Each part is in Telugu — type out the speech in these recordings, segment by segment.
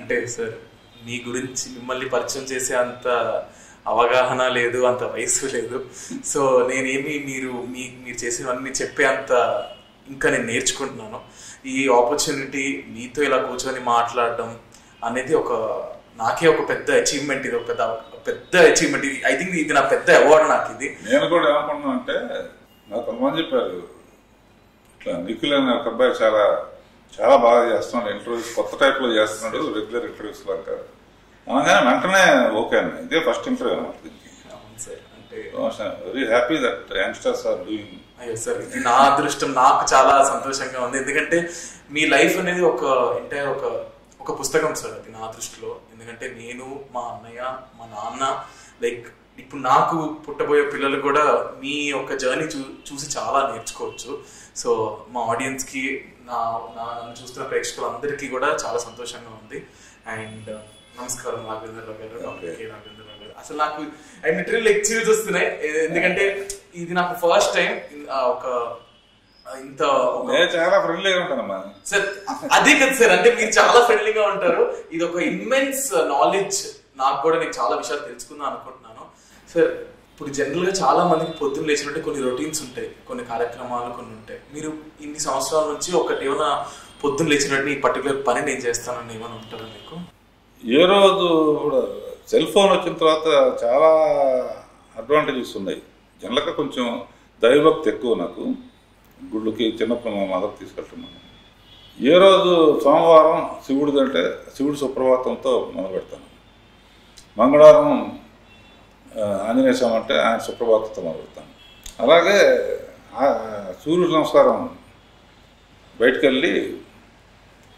అంటే సార్ మీ గురించి మిమ్మల్ని పరిచయం చేసే అంత అవగాహన లేదు, అంత వయసు లేదు. సో నేనేమి మీరు చేసినవన్నీ చెప్పే అంత ఇంకా నేను నేర్చుకుంటున్నాను. ఈ ఆపర్చునిటీ మీతో ఇలా కూర్చొని మాట్లాడడం అనేది నాకే ఒక పెద్ద అచీవ్మెంట్. ఇది ఒక పెద్ద అచీవ్మెంట్. ఐ థింక్ ఇది నా పెద్ద అవార్డు నాకు. ఇది నేను కూడా ఏమనుకున్నా అంటే, నాకు కొంతమంది చెప్పారు ఇట్లా నిఖిల్ అనే ఒక అబ్బాయి చాలా చాలా బాగా చేస్తున్నాడు, ఇంటర్వ్యూస్ కొత్త టైప్లో చేస్తున్నాడు, రెగ్యులర్ ఇంటర్వ్యూస్ లాగా అనగానే వెంటనే ఓకే అన్న. ఇదే ఫస్ట్ ఇంటర్వ్యూ అన్నమాట. Very happy that youngsters are doing. అయ్యో సార్, ఇది నా అదృష్టం. నాకు చాలా సంతోషంగా ఉంది. ఎందుకంటే మీ లైఫ్ అనేది ఒక పుస్తకం సార్, అది నా దృష్టిలో. ఎందుకంటే నేను, మా అన్నయ్య, మా నాన్న, లైక్ ఇప్పుడు నాకు పుట్టబోయే పిల్లలు కూడా మీ యొక్క జర్నీ చూసి చాలా నేర్చుకోవచ్చు. సో మా ఆడియన్స్కి, నన్ను చూస్తున్న ప్రేక్షకులందరికీ కూడా చాలా సంతోషంగా ఉంది. అండ్ నమస్కారం రాఘవేంద్రరావు గారు, డాక్టర్ కె రాఘవేంద్రరావు గారు. అసలు నాకు లిటరల్లీ ఎక్స్క్యూజ్ వస్తున్నాయి, ఎందుకంటే ఇది నాకు ఫస్ట్ టైం ఇంత చాలా ఫ్రెండ్లీగా ఉంటానమ్మా సార్. అదే కదా సార్, అంటే మీరు చాలా ఫ్రెండ్లీగా ఉంటారు. ఇది ఒక ఇమ్మెన్స్ నాలెడ్జ్. నాకు కూడా నేను చాలా విషయాలు తెలుసుకుందాం అనుకుంటున్నాను సార్. ఇప్పుడు జనరల్ గా చాలా మందికి పొద్దున్న లేచినట్టే కొన్ని రొటీన్స్ ఉంటాయి, కొన్ని కార్యక్రమాలు కొన్ని ఉంటాయి. మీరు ఇన్ని సంవత్సరాల నుంచి ఏమైనా పొద్దున్న లేచినట్టు ఈ పర్టికులర్ పని నేను చేస్తానని ఏమైనా ఉంటారా మీకు? ఏ రోజు కూడా సెల్ ఫోన్ వచ్చిన తర్వాత చాలా అడ్వాంటేజెస్ ఉన్నాయి. జనరల్గా కొంచెం దైవభక్తి ఎక్కువ నాకు. గుళ్ళకి చిన్నప్పుడు మా మదర్ తీసుకెళ్తున్నాను. ఏ రోజు సోమవారం శివుడిది అంటే శివుడి సుప్రభాతంతో మొదలు పెడతాను. మంగళవారం ఆంజనేయ స్వామి అంటే ఆయన సుప్రభాతంతో మొదలు పెడతాను. అలాగే సూర్యుడి నమస్కారం, బయటకు వెళ్ళి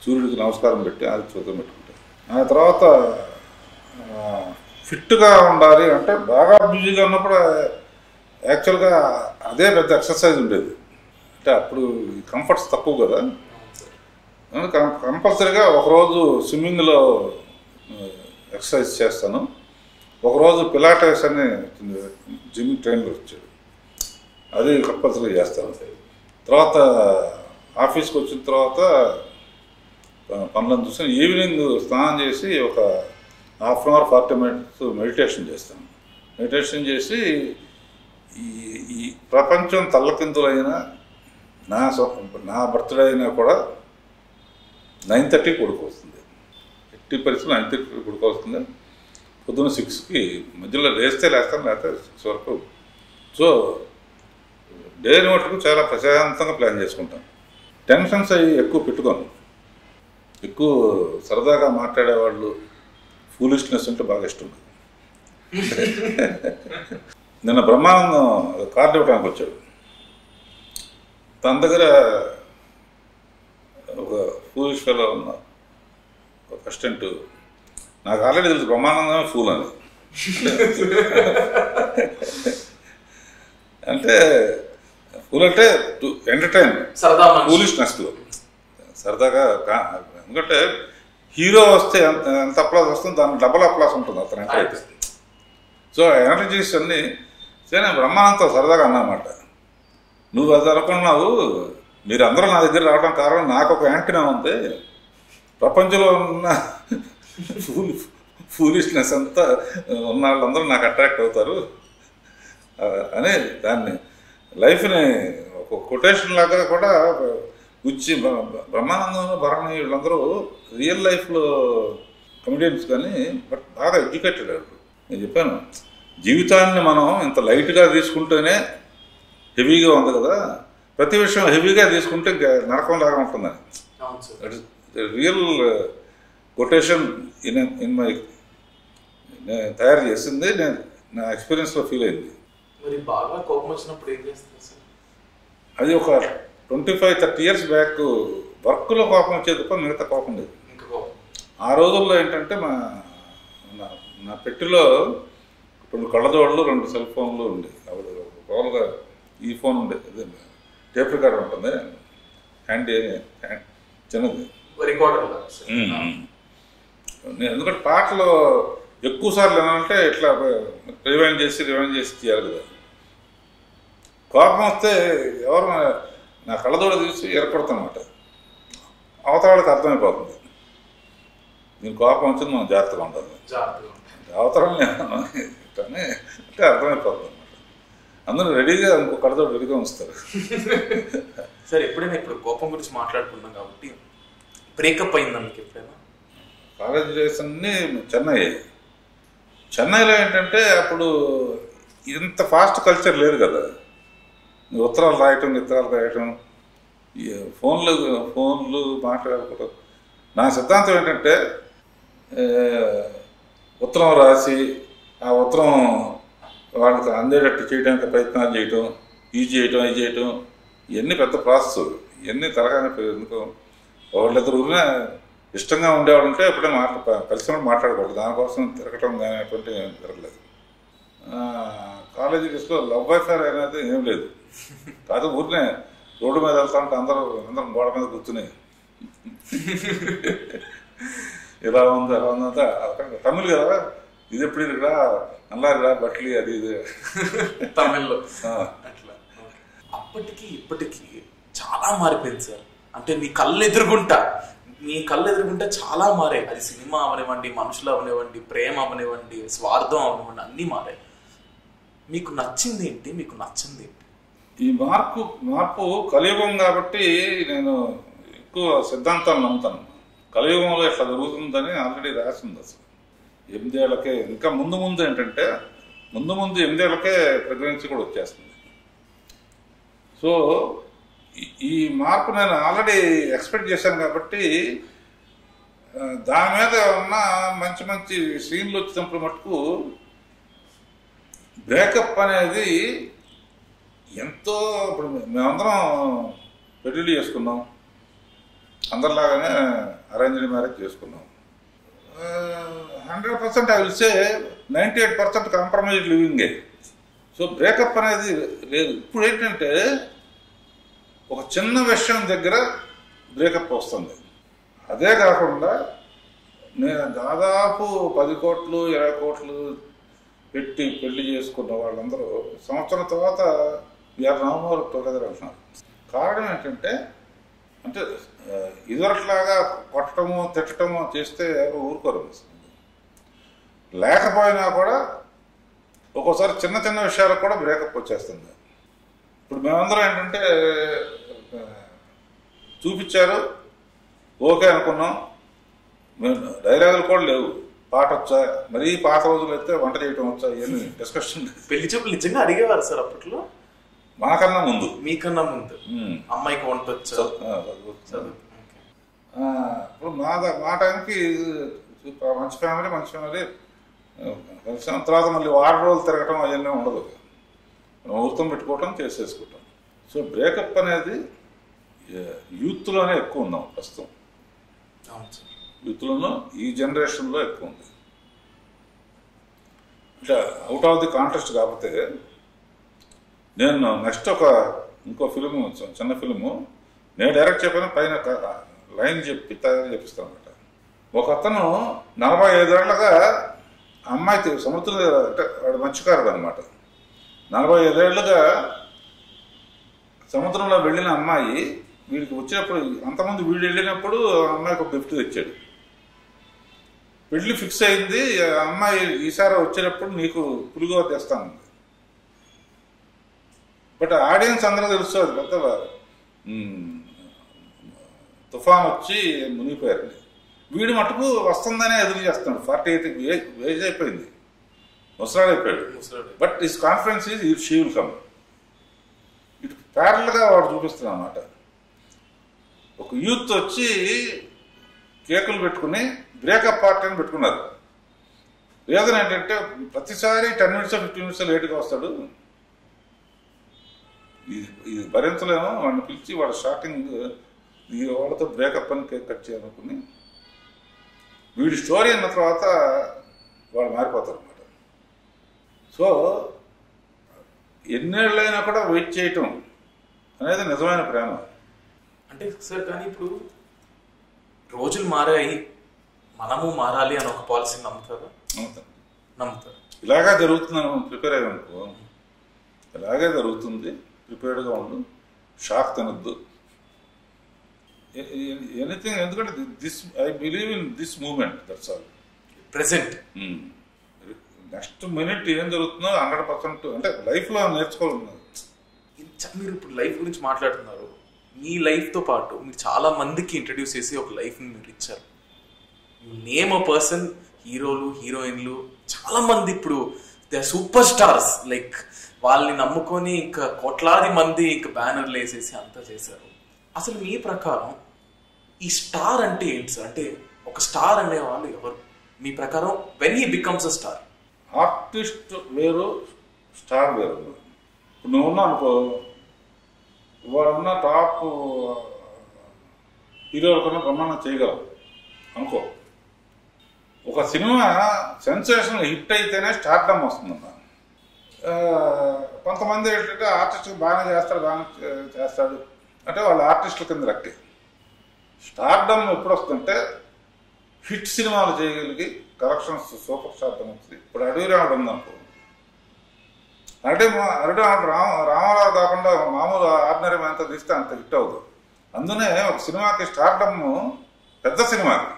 సూర్యుడికి నమస్కారం పెట్టి అది చూద్దాం పెట్టుకుంటాను. ఆ తర్వాత ఫిట్గా ఉండాలి అంటే బాగా బిజీగా ఉన్నప్పుడు యాక్చువల్గా అదే పెద్ద ఎక్సర్సైజ్ ఉండేది. అంటే అప్పుడు కంఫర్ట్స్ తక్కువ కదా, కంపల్సరీగా ఒకరోజు స్విమ్మింగ్లో ఎక్సర్సైజ్ చేస్తాను. ఒకరోజు పిలాటెస్ అని జిమ్ ట్రైనర్ వచ్చాడు, అది కంపల్సరీ చేస్తాను. తర్వాత ఆఫీస్కి వచ్చిన తర్వాత పనులను చూసి ఈవినింగ్ స్నానం చేసి ఒక half an hour 40 minutes meditation చేస్తాను. మెడిటేషన్ చేసి ఈ ప్రపంచం తల్లకిందులైన నా బర్త్డే అయినా కూడా 9:30 కొడుకొస్తుంది. 80% 9:30 కొడుకొస్తుంది. పొద్దున్న 6కి మధ్యలో లేస్తాను, లేకపోతే 6 వరకు. సో డైలీ మటుకు చాలా ప్రశాంతంగా ప్లాన్ చేసుకుంటాను. టెన్షన్స్ అవి ఎక్కువ పెట్టుకోను. ఎక్కువ సరదాగా మాట్లాడేవాళ్ళు, ఫూలిష్నెస్ అంటే బాగా ఇష్టం. నిన్న బ్రహ్మానందం కార్డు ఇవ్వడానికి వచ్చాడు. తన దగ్గర ఒక ఫూలిష్ ఫెలో ఉన్న ఒక అసిస్టెంట్, నాకు ఆల్రెడీ తెలుసు బ్రహ్మానందమే ఫూల్ అని. అంటే ఫూల్ అంటే టు ఎంటర్టైన్, ఫూలిష్నెస్లో సరదాగా. ఎందుకంటే హీరో వస్తే ఎంత అప్లాస్ వస్తుంది, దాని డబుల్ అప్లాస్ ఉంటుంది అతను ఎంటైతే. సో ఎనర్జీస్ అన్నీ సరే బ్రహ్మానందంతో సరదాగా అన్నమాట. నువ్వు అది అనుకున్నావు, మీరు అందరూ నా దగ్గర రావడం కారణం నాకు ఒక యాంటీనా ఉంది, ప్రపంచంలో ఉన్న ఫూలిష్నెస్ అంతా ఉన్న వాళ్ళందరూ నాకు అట్రాక్ట్ అవుతారు అని దాన్ని లైఫ్ని ఒక కొటేషన్ లాగా కూడా గుచ్చి. బ్రహ్మానందం, భరణి వీళ్ళందరూ రియల్ లైఫ్లో కమెడియన్స్ కానీ బట్ బాగా ఎడ్యుకేటెడ్ వాళ్ళు. నేను చెప్పాను, జీవితాన్ని మనం ఇంత లైట్గా తీసుకుంటేనే హెవీగా ఉంది కదా, ప్రతి విషయం హెవీగా తీసుకుంటే నరకం లాగా ఉంటుందని. రియల్ కొటేషన్ ఇన్ మై నేను తయారు చేసింది, నేను నా ఎక్స్పీరియన్స్లో ఫీల్ అయింది. మరి బాగా కోపం వచ్చినప్పుడు ఏం చేస్తారు సార్? అది ఒక 25-30 years బ్యాక్ వర్క్లో కోపం వచ్చేది తప్ప మిగతా కోపం లేదు. ఆ రోజుల్లో ఏంటంటే నా పెట్టిలో 2 కళ్ళజోళ్ళు, 2 సెల్ ఫోన్లు ఉండేవి. అప్పుడు మామూలుగా ఈ ఫోన్ ఉండేది, అదే టేప్ రికార్డర్ ఉంటుంది, హ్యాండీ చిన్నది రికార్డర్. నేను ఎందుకంటే పాటలు ఎక్కువ సార్లు ఏమంటే ఇట్లా రివైండ్ చేసి చేయాలి కదా. కోపం వస్తే ఎవరు నా కళ్ళజోడ తీసి ఎరకొడతానమాట, అవతల వాళ్ళకి అర్థమైపోతుంది. దీని కోపం వచ్చింది మనం జాగ్రత్తగా ఉండాలి, అవతరం అంటే అర్థమైపోతుంది అనమాట. అందరూ రెడీగా ఇంకో కడతో రెడీగా ఉంచుతారు. సరే, ఎప్పుడైనా ఇప్పుడు కోపం గురించి మాట్లాడుకున్నాం కాబట్టి బ్రేకప్ అయిందా మీకు ఎప్పుడైనా? కాలేజ్ డేస్ అన్నీ చెన్నైలో ఏంటంటే అప్పుడు ఇంత ఫాస్ట్ కల్చర్ లేదు కదా. ఉత్తరాలు రాయటం ఫోన్లు మాట్లాడుకోవడం. నా సిద్ధాంతం ఏంటంటే ఉత్తరం రాసి ఆ ఉత్తరం వాళ్ళకి అందేటట్టు చేయడానికి ప్రయత్నాలు చేయటం, ఇది చేయటం ఇవన్నీ పెద్ద ప్రాసెస్. ఇవన్నీ తరగానే ఎందుకు వాళ్ళిద్దరు ఇష్టంగా ఉండేవాళ్ళు ఉంటే ఎప్పుడే కలిసినప్పుడు మాట్లాడకూడదు. దానికోసం తిరగటం కానీ అటువంటి జరగలేదు. కాలేజీ డేస్లో లవ్ అఫేర్ అనేది ఏం లేదు. కాదు, ఊరినే రోడ్డు మీద వెళ్తా ఉంటే అందరం గోడ మీద కూర్చుని ఇలా ఉంది అలా ఉందంతా తమిళ్ కదా, ఇది ఎప్పుడు ఇక్కడ అల్లారిరా బట్లీ అది ఇది తమిళ్లో అట్లా. అప్పటికి ఇప్పటికి చాలా మారిపోయింది సార్. అంటే మీ కళ్ళు ఎదురుగుంటా చాలా మారాయి. అది సినిమా అవనివ్వండి, మనుషులు అవనివ్వండి, ప్రేమ అవనివ్వండి, స్వార్థం అవనివ్వండి, అన్నీ మారాయి. మీకు నచ్చింది ఏంటి, మీకు నచ్చింది ఏంటి? ఈ మార్పు కలియుగం కాబట్టి నేను ఎక్కువ సిద్ధాంతాలు నమ్ముతాను. కలియుగంలో ఇట్లా జరుగుతుందని ఆల్రెడీ రాసింది. అసలు 8 ఏళ్ళకే, ఇంకా ముందు ఏంటంటే ముందు 8 ఏళ్ళకే ప్రెగ్నెన్సీ కూడా వచ్చేస్తుంది. సో ఈ మార్పు నేను ఆల్రెడీ ఎక్స్పెక్ట్ చేశాను కాబట్టి దాని మీద ఉన్న మంచి సీన్లు వచ్చినప్పుడు మటుకు బ్రేకప్ అనేది ఎంతో. ఇప్పుడు మేమందరం పెళ్ళిళ్ళు చేసుకున్నాం, అందరిలాగానే అరేంజ్డ్ మ్యారేజ్ చేసుకున్నాం. 100% ఐ విల్ సే 98% కాంప్రమైజ్ లివింగే. సో బ్రేకప్ అనేది లేదు. ఇప్పుడు ఏంటంటే ఒక చిన్న విషయం దగ్గర బ్రేకప్ వస్తుంది. అదే కాకుండా నేను దాదాపు 10 కోట్లు 20 కోట్లు పెట్టి పెళ్లి చేసుకున్న వాళ్ళందరూ సంవత్సరం తర్వాత వీఆర్ నో మోర్ టుగెదర్ అంటున్నారు. కారణం ఏంటంటే అంటే ఇదివరట్లాగా కొట్టడము తిట్టడము చేస్తే ఊరుకోరు. లేకపోయినా కూడా ఒక్కోసారి చిన్న విషయాలకు కూడా బ్రేకప్ వచ్చేస్తుంది. ఇప్పుడు మేమందరం ఏంటంటే చూపించారు, ఓకే అనుకున్నాం, మేము డైలాగులు కూడా లేవు, పాట వచ్చా, మరీ పాత రోజులు అయితే వంట చేయటం వచ్చా, ఇవన్నీ డిస్కషన్. పెళ్లి చూపులు నిజంగా అడిగేవారు సార్ అప్పట్లో? మాకన్నా ముందు, మీకన్నా ముందు అమ్మాయికి వంట వచ్చా? ఇప్పుడు మా టైంకి మంచి ఫ్యామిలీ కలిసాం. తర్వాత మళ్ళీ 6 రోజులు తిరగటం అవన్నీ ఉండదు, ముహూర్తం పెట్టుకోవటం చేసేసుకుంటాం. సో బ్రేకప్ అనేది యూత్లోనే ఎక్కువ ఉన్నాం ప్రస్తుతం. యూత్లోనూ ఈ జనరేషన్లో ఎక్కువ ఉంది. ఇట్లా అవుట్ ఆఫ్ ది కాంటెస్ట్. కాకపోతే నేను నెక్స్ట్ ఇంకో ఫిలిము, చిన్న ఫిలిము నేను డైరెక్ట్ చెప్పిన పైన లైన్ తయారు చేపిస్తాను అనమాట. ఒక అతను 45 ఏళ్లుగా అమ్మాయి సముద్రం, అంటే వాడు మత్స్యకారుడు అనమాట. 45 ఏళ్లుగా సముద్రంలో వెళ్ళిన అమ్మాయి వీడికి వచ్చినప్పుడు, అంతమంది వీడు వెళ్ళినప్పుడు అమ్మాయికి ఒక గిఫ్ట్ తెచ్చాడు. పెళ్లి ఫిక్స్ అయింది. అమ్మాయి ఈసారి వచ్చేటప్పుడు నీకు పులిగోర తెస్తాను. బట్ ఆడియన్స్ అందరూ తెలుసు అది పెద్ద తుఫాన్ వచ్చి మునిగిపోయారు. వీడు మటుకు వస్తుందనే ఎదురు చేస్తున్నాడు. 48 ఏజ్ అయిపోయింది, ముసలాడైపోయాడు. But his confidence is she will come. ఇటు ప్యారల్గా వాడు చూపిస్తున్నాడు అన్నమాట. ఒక యూత్ వచ్చి కేకులు పెట్టుకుని బ్రేకప్ పార్టీ అని పెట్టుకున్నారు. రీజన్ ఏంటంటే ప్రతిసారి 10 minutes 15 minutes లేట్గా వస్తాడు, ఇది భరించలేము, వాడిని పిలిచి వాడు స్టార్టింగ్ వాళ్ళతో బ్రేకప్ అని కేక్ కట్ చేయాలనుకుని వీడి స్టోరీ అన్న తర్వాత వాడు మారిపోతారు అన్నమాట. సో ఎన్నేళ్ళైనా కూడా వెయిట్ చేయటం అనేది నిజమైన ప్రేమ. అంటే సార్, కానీ ఇప్పుడు రోజులు మారాయి, మనము మారాలి అని ఒక పాలసీ నమ్ముతారా? నమ్ముతారు. ఇలాగా జరుగుతుందని మనం ప్రిపేర్ అయ్యామనుకో, ఇలాగే జరుగుతుంది, ప్రిపేర్డ్గా ఉండు, షాక్ తినద్దు. ఎనీథింగ్, ఎందుకంటే this I believe in this moment, that's all. Present next minute ఏం జరుగుతుందో 100% అంటే లైఫ్లో నేర్చుకోవాలి. మీరు ఇప్పుడు లైఫ్ గురించి మాట్లాడుతున్నారు. మీ లైఫ్తో పాటు మీరు చాలా మందికి ఇంట్రడ్యూస్ చేసి ఒక లైఫ్ని మీరు ఇచ్చారు. యు నేమ్ అ పర్సన్, హీరోలు హీరోయిన్లు చాలా మంది ఇప్పుడు they are super stars. Like వాళ్ళని నమ్ముకొని ఇంకా కోట్లాది మంది ఇంకా బ్యానర్లు వేసేసి అంతా చేశారు. అసలు మీ ప్రకారం ఈ స్టార్ అంటే ఏంటి సార్? అంటే ఒక స్టార్ అనే వాళ్ళు ఎవరు మీ ప్రకారం? When he becomes a star. Artist వేరు, స్టార్ వేరు. ఇప్పుడు నువ్వు ఉన్నా అనుకో, వాడున్న టాప్ హీరోల కన్నా బ్రహ్మాండం చేయగలవు అనుకో. ఒక సినిమా సెన్సేషన్ హిట్ అయితేనే స్టార్డమ్ వస్తుందన్న. కొంతమంది ఏంటంటే ఆర్టిస్ట్ బాగానే చేస్తాడు అంటే వాళ్ళు ఆర్టిస్టుల కింద లెక్కే. స్టార్డమ్ ఎప్పుడు వస్తుందంటే హిట్ సినిమాలు చేయగలిగి కలెక్షన్స్ సూపర్ స్టార్డమ్ వస్తుంది. ఇప్పుడు అడవిరాముడు ఉందనుకో, అరవిరాముడు రామారావు కాకుండా మామూలు ఆర్డినరీ అంతా తీస్తే అంత హిట్ అవుతుంది. అందునే ఒక సినిమాకి స్టార్డమ్ పెద్ద సినిమాకి,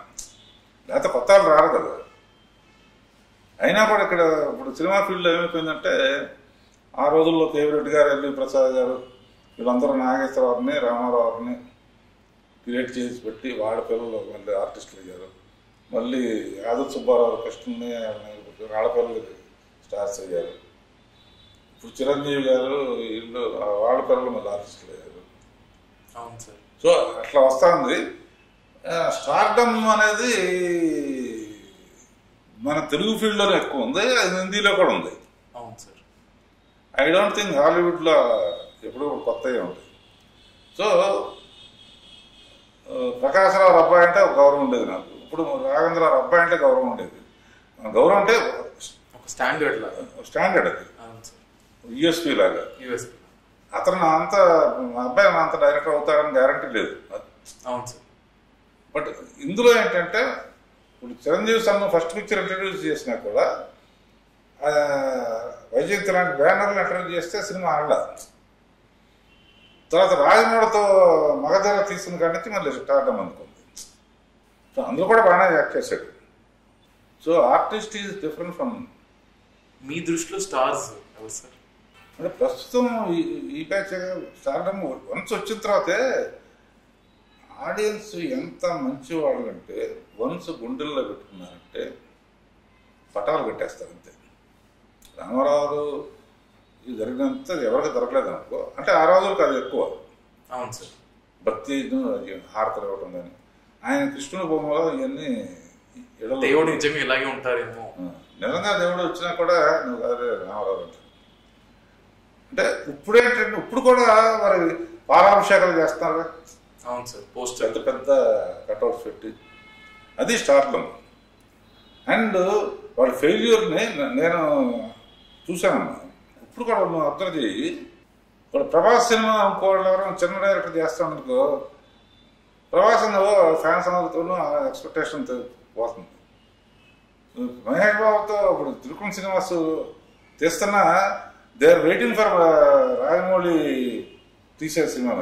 లేకపోతే కొత్త వాళ్ళు రారు కదా. అయినా కూడా ఇక్కడ ఇప్పుడు సినిమా ఫీల్డ్లో ఏమైపోయిందంటే, ఆ రోజుల్లో కేవిరెడ్డి గారు, ఎల్వి ప్రసాద్ గారు వీళ్ళందరూ నాగేశ్వరరావుని రామారావుని క్రియేట్ చేసి పెట్టి వాళ్ళ పిల్లలు మళ్ళీ ఆర్టిస్టులు అయ్యారు. మళ్ళీ ఆదర్ సుబ్బారావు, కృష్ణని వాళ్ళ పిల్లలు స్టార్స్ అయ్యారు. ఇప్పుడు చిరంజీవి గారు వీళ్ళు వాళ్ళ పిల్లలు మళ్ళీ ఆర్టిస్టులు అయ్యారు. అవును సార్. సో అట్లా వస్తుంది. స్టార్డమ్ అనేది మన తెలుగు ఫీల్డ్లోనే ఎక్కువ ఉంది, అది హిందీలో కూడా ఉంది. అవును సార్. ఐ డోంట్ థింక్ హాలీవుడ్లో ఎప్పుడు కొత్తగా ఉంటాయి. సో ప్రకాశరావు అబ్బాయి అంటే ఒక గౌరవం ఉండేది నాకు. ఇప్పుడు రాఘవేంద్రరావు అబ్బాయి అంటే గౌరవం ఉండేది. గౌరవం అంటే ఒక స్టాండర్డ్ లాగా, స్టాండర్డ్ అది, యూఎస్పీ లాగా. అతను అంత అబ్బాయి అంత డైరెక్టర్ అవుతాడని గ్యారంటీ లేదు. అవును సార్. బట్ ఇందులో ఏంటంటే ఇప్పుడు చిరంజీవి సన్ను ఫస్ట్ పిక్చర్ ఇంట్రడ్యూస్ చేసినా కూడా వైజయంతి లాంటి బ్యానర్లు ఇంట్రడ్యూస్ చేస్తే సినిమా ఆడలా. తర్వాత రాజమౌళితో మగధర తీసుకున్న కాడి నుంచి మళ్ళీ స్టార్డమ్ అనుకుంది. సో అందులో కూడా బాగానే యాక్ట్ చేశాడు. So artist is different from. మీ దృష్టిలో స్టార్స్ ఎవరు సార్? అంటే ప్రస్తుతం ఈ బ్యాచ్ స్టార్డమ్ వన్స్ వచ్చిన తర్వాతే ఆడియన్స్ ఎంత మంచి వాళ్ళు అంటే వన్స్ గుండెల్లో పెట్టుకున్నారంటే పటాలు కట్టేస్తారు అంతే. రామారావు ఇది జరిగినంత ఎవరికి దొరకలేదు అనుకో, అంటే ఆ రోజులకు అది ఎక్కువ. అవును సార్. భక్తి హారతలు ఇవ్వటం కానీ, ఆయన కృష్ణుని బొమ్మలో ఇవన్నీ దేవుడు నిజంగా ఇలాగే ఉంటారేమో. నిజంగా దేవుడు వచ్చినా కూడా నువ్వు అదే రామారావు అంటే ఇప్పుడేంటంటే ఇప్పుడు కూడా మరి పాలాభిషేకాలు చేస్తున్నారు. అవును సార్. పోస్ట్ పెద్ద పెద్ద కట్అవుట్స్ పెట్టి, అది స్టార్డమ్. అండ్ వాళ్ళ ఫెయిల్యూర్ని నేను చూశానమ్మా. ఇప్పుడు కూడా నువ్వు అబ్జర్వ్ చేయి, ఇప్పుడు ప్రభాస్ సినిమా ఇంకోళ్ళు ఎవరైనా చిన్న డైరెక్టర్ చేస్తాను అనుకో, ప్రభాస్ ఫ్యాన్స్ అందరితోనూ ఎక్స్పెక్టేషన్ పోతుంది. మహేష్ బాబుతో ఇప్పుడు త్రికోణ సినిమాస్ తీస్తున్నా they are waiting for Rajamouli తీసే సినిమా.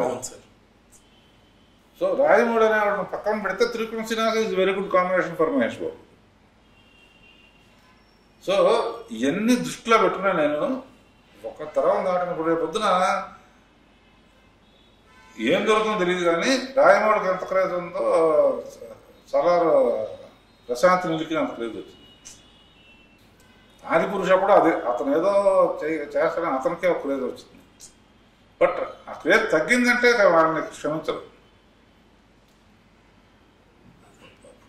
సో రాజమౌళి అనేవాడు పక్కన పెడితే Trikona cinemas is very good combination for Mahesh Babu. So ఇవన్నీ దృష్టిలో పెట్టుకున్నా నేను ఒక తరం దాటినప్పుడు రేపు పొద్దున ఏం జరుగుతుందో తెలియదు కానీ రాజమౌళికి ఎంత క్రేజ్ ఉందో సలార్ ప్రశాంత్ నిలికి అంత క్రేజ్ వచ్చింది. ఆది పురుష కూడా అదే, అతను ఏదో చేస్తాడని అతనికే ఒక క్రేజ్ వచ్చింది. బట్ ఆ క్రేజ్ తగ్గిందంటే వాళ్ళని క్షమించరు.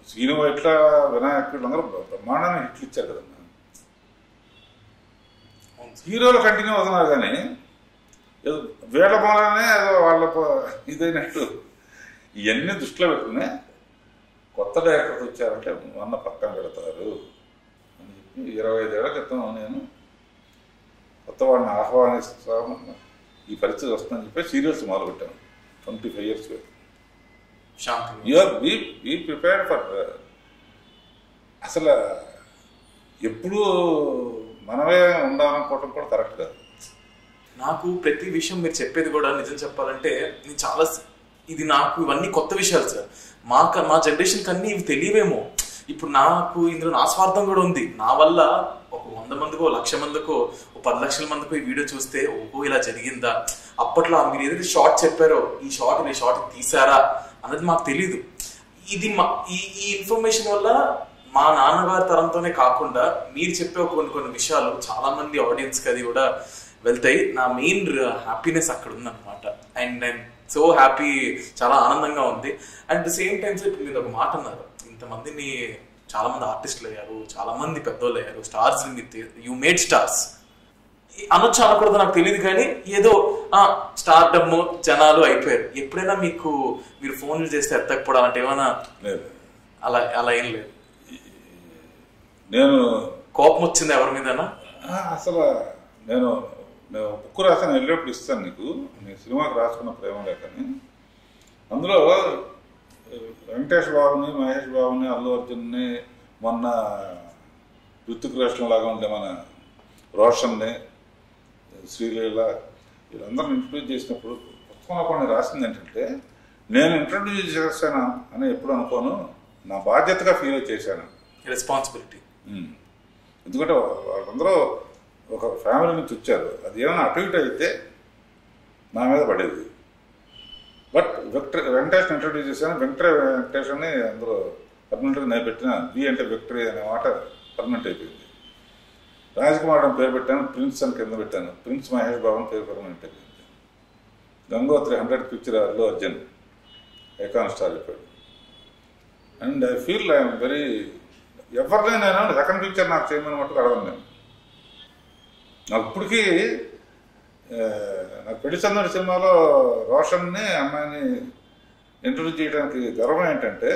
సీను ఇట్లా వినాయకుడు అందరూ బ్రహ్మాండమైన హిట్లు ఇచ్చారు కదన్నా. హీరోలు కంటిన్యూ అవుతున్నారు కానీ ఏదో వీళ్ళ మూలనే ఏదో వాళ్ళ ఇదైనట్టు ఇవన్నీ దృష్టిలో పెట్టుకుని కొత్త డైరెక్టర్స్ వచ్చారంటే మొన్న పక్కన పెడతారు అని చెప్పి 25 ఏళ్ల క్రితం నేను కొత్త వాడిని ఆహ్వానిస్తాను, ఈ పరిస్థితి వస్తుందని చెప్పి సీరియల్స్ మొదలుపెట్టాను 25 years. Be prepared for. అసలు ఎప్పుడు మనమే ఉండాలనుకోవటం కూడా కరెక్ట్ కాదు. నాకు ప్రతి విషయం మీరు చెప్పేది కూడా నిజం చెప్పాలంటే నేను చాలా ఇది నాకు ఇవన్నీ కొత్త విషయాలు సార్. మా జనరేషన్కి అన్నీ ఇవి తెలియవేమో. ఇప్పుడు నాకు ఇందులో నా స్వార్థం కూడా ఉంది. నా వల్ల ఒక 100 మందికో 1,00,000 మందికో 10 లక్షల మందికో ఈ వీడియో చూస్తే ఓహో ఇలా జరిగిందా, అప్పట్లో మీరు ఏదైతే షార్ట్ చెప్పారో ఈ షార్ట్ తీసారా అన్నది మాకు తెలీదు. ఇది ఈ ఇన్ఫర్మేషన్ వల్ల మా నాన్నగారి తరంతోనే కాకుండా మీరు చెప్పే కొన్ని విషయాలు చాలా మంది ఆడియన్స్కి అది కూడా వెళ్తాయి. నా మెయిన్ హ్యాపీనెస్ అక్కడ ఉందన్నమాట. అండ్ ఐఎమ్ సో హ్యాపీ, చాలా ఆనందంగా ఉంది. అట్ ద సేమ్ టైమ్స్ ఇప్పుడు మీరు ఒక మాట అన్నారు, ఇంతమందిని చాలా మంది ఆర్టిస్టులు అయ్యారు, చాలా మంది పెద్దోళ్ళు అయ్యారు, స్టార్స్ యూ మేడ్ స్టార్స్ అనొచ్చు అనకూడదు నాకు తెలియదు, కానీ ఏదో స్టార్డమ్ జనాలు అయిపోయారు. ఎప్పుడైనా మీరు ఫోన్లు చేస్తే ఎత్తకపోవడం అలాంటి ఏమైనా అలా ఏం లేదు? నేను కోపం వచ్చింది ఎవరి మీదనా? అసలు నేను బుక్ రాసాను, వెళ్ళేప్పుడు ఇస్తాను నీకు. నేను సినిమాకి రాసుకున్న ప్రేమ లేఖని, అందులో వెంకటేష్ బాబుని, మహేష్ బాబుని, అల్లు అర్జున్ని, మొన్న ఋతిక్ రోషన్ లాగా ఉండే మన రోషన్ని, శ్రీలీల, వీళ్ళందరిని ఇంట్రడ్యూస్ చేసినప్పుడు పుస్తకంలో కొన్ని రాసింది ఏంటంటే, నేను ఇంట్రడ్యూస్ చేశాను అని ఎప్పుడు అనుకోను, నా బాధ్యతగా ఫీల్ చేశాను, రెస్పాన్సిబిలిటీ. ఎందుకంటే వాళ్ళందరూ ఒక ఫ్యామిలీ నుంచి వచ్చారు, అది ఏమైనా అటు ఇటు అయితే నా మీద పడేది. బట్ వెంకటేష్ని ఇంట్రడ్యూస్ చేశాను. వెంకటేష్ అని అందులో పర్మనెంట్గా నేను పెట్టిన వి అంటే విక్టరీ అనే మాట పర్మనెంట్ అయిపోయింది. రాజ్కుమార్ అని పేరు పెట్టాను, ప్రిన్స్ అని కింద పెట్టాను, ప్రిన్స్ మహేష్ బాబు అని పేరు పర్మనెంట్ అయిపోయింది. Gangotri 100 picture Allu Arjun icon star అయిపోయాడు. And I feel I'm very, ఎవరినే నేను సెకండ్ పిక్చర్ నాకు చేయమని మట్టుకు అడగను. నేను నాకు ఇప్పటికీ నాకు పెళ్లి సందడి సినిమాలో రోషన్ని అమ్మాయిని ఇంట్రడ్యూస్ చేయడానికి గర్వం ఏంటంటే,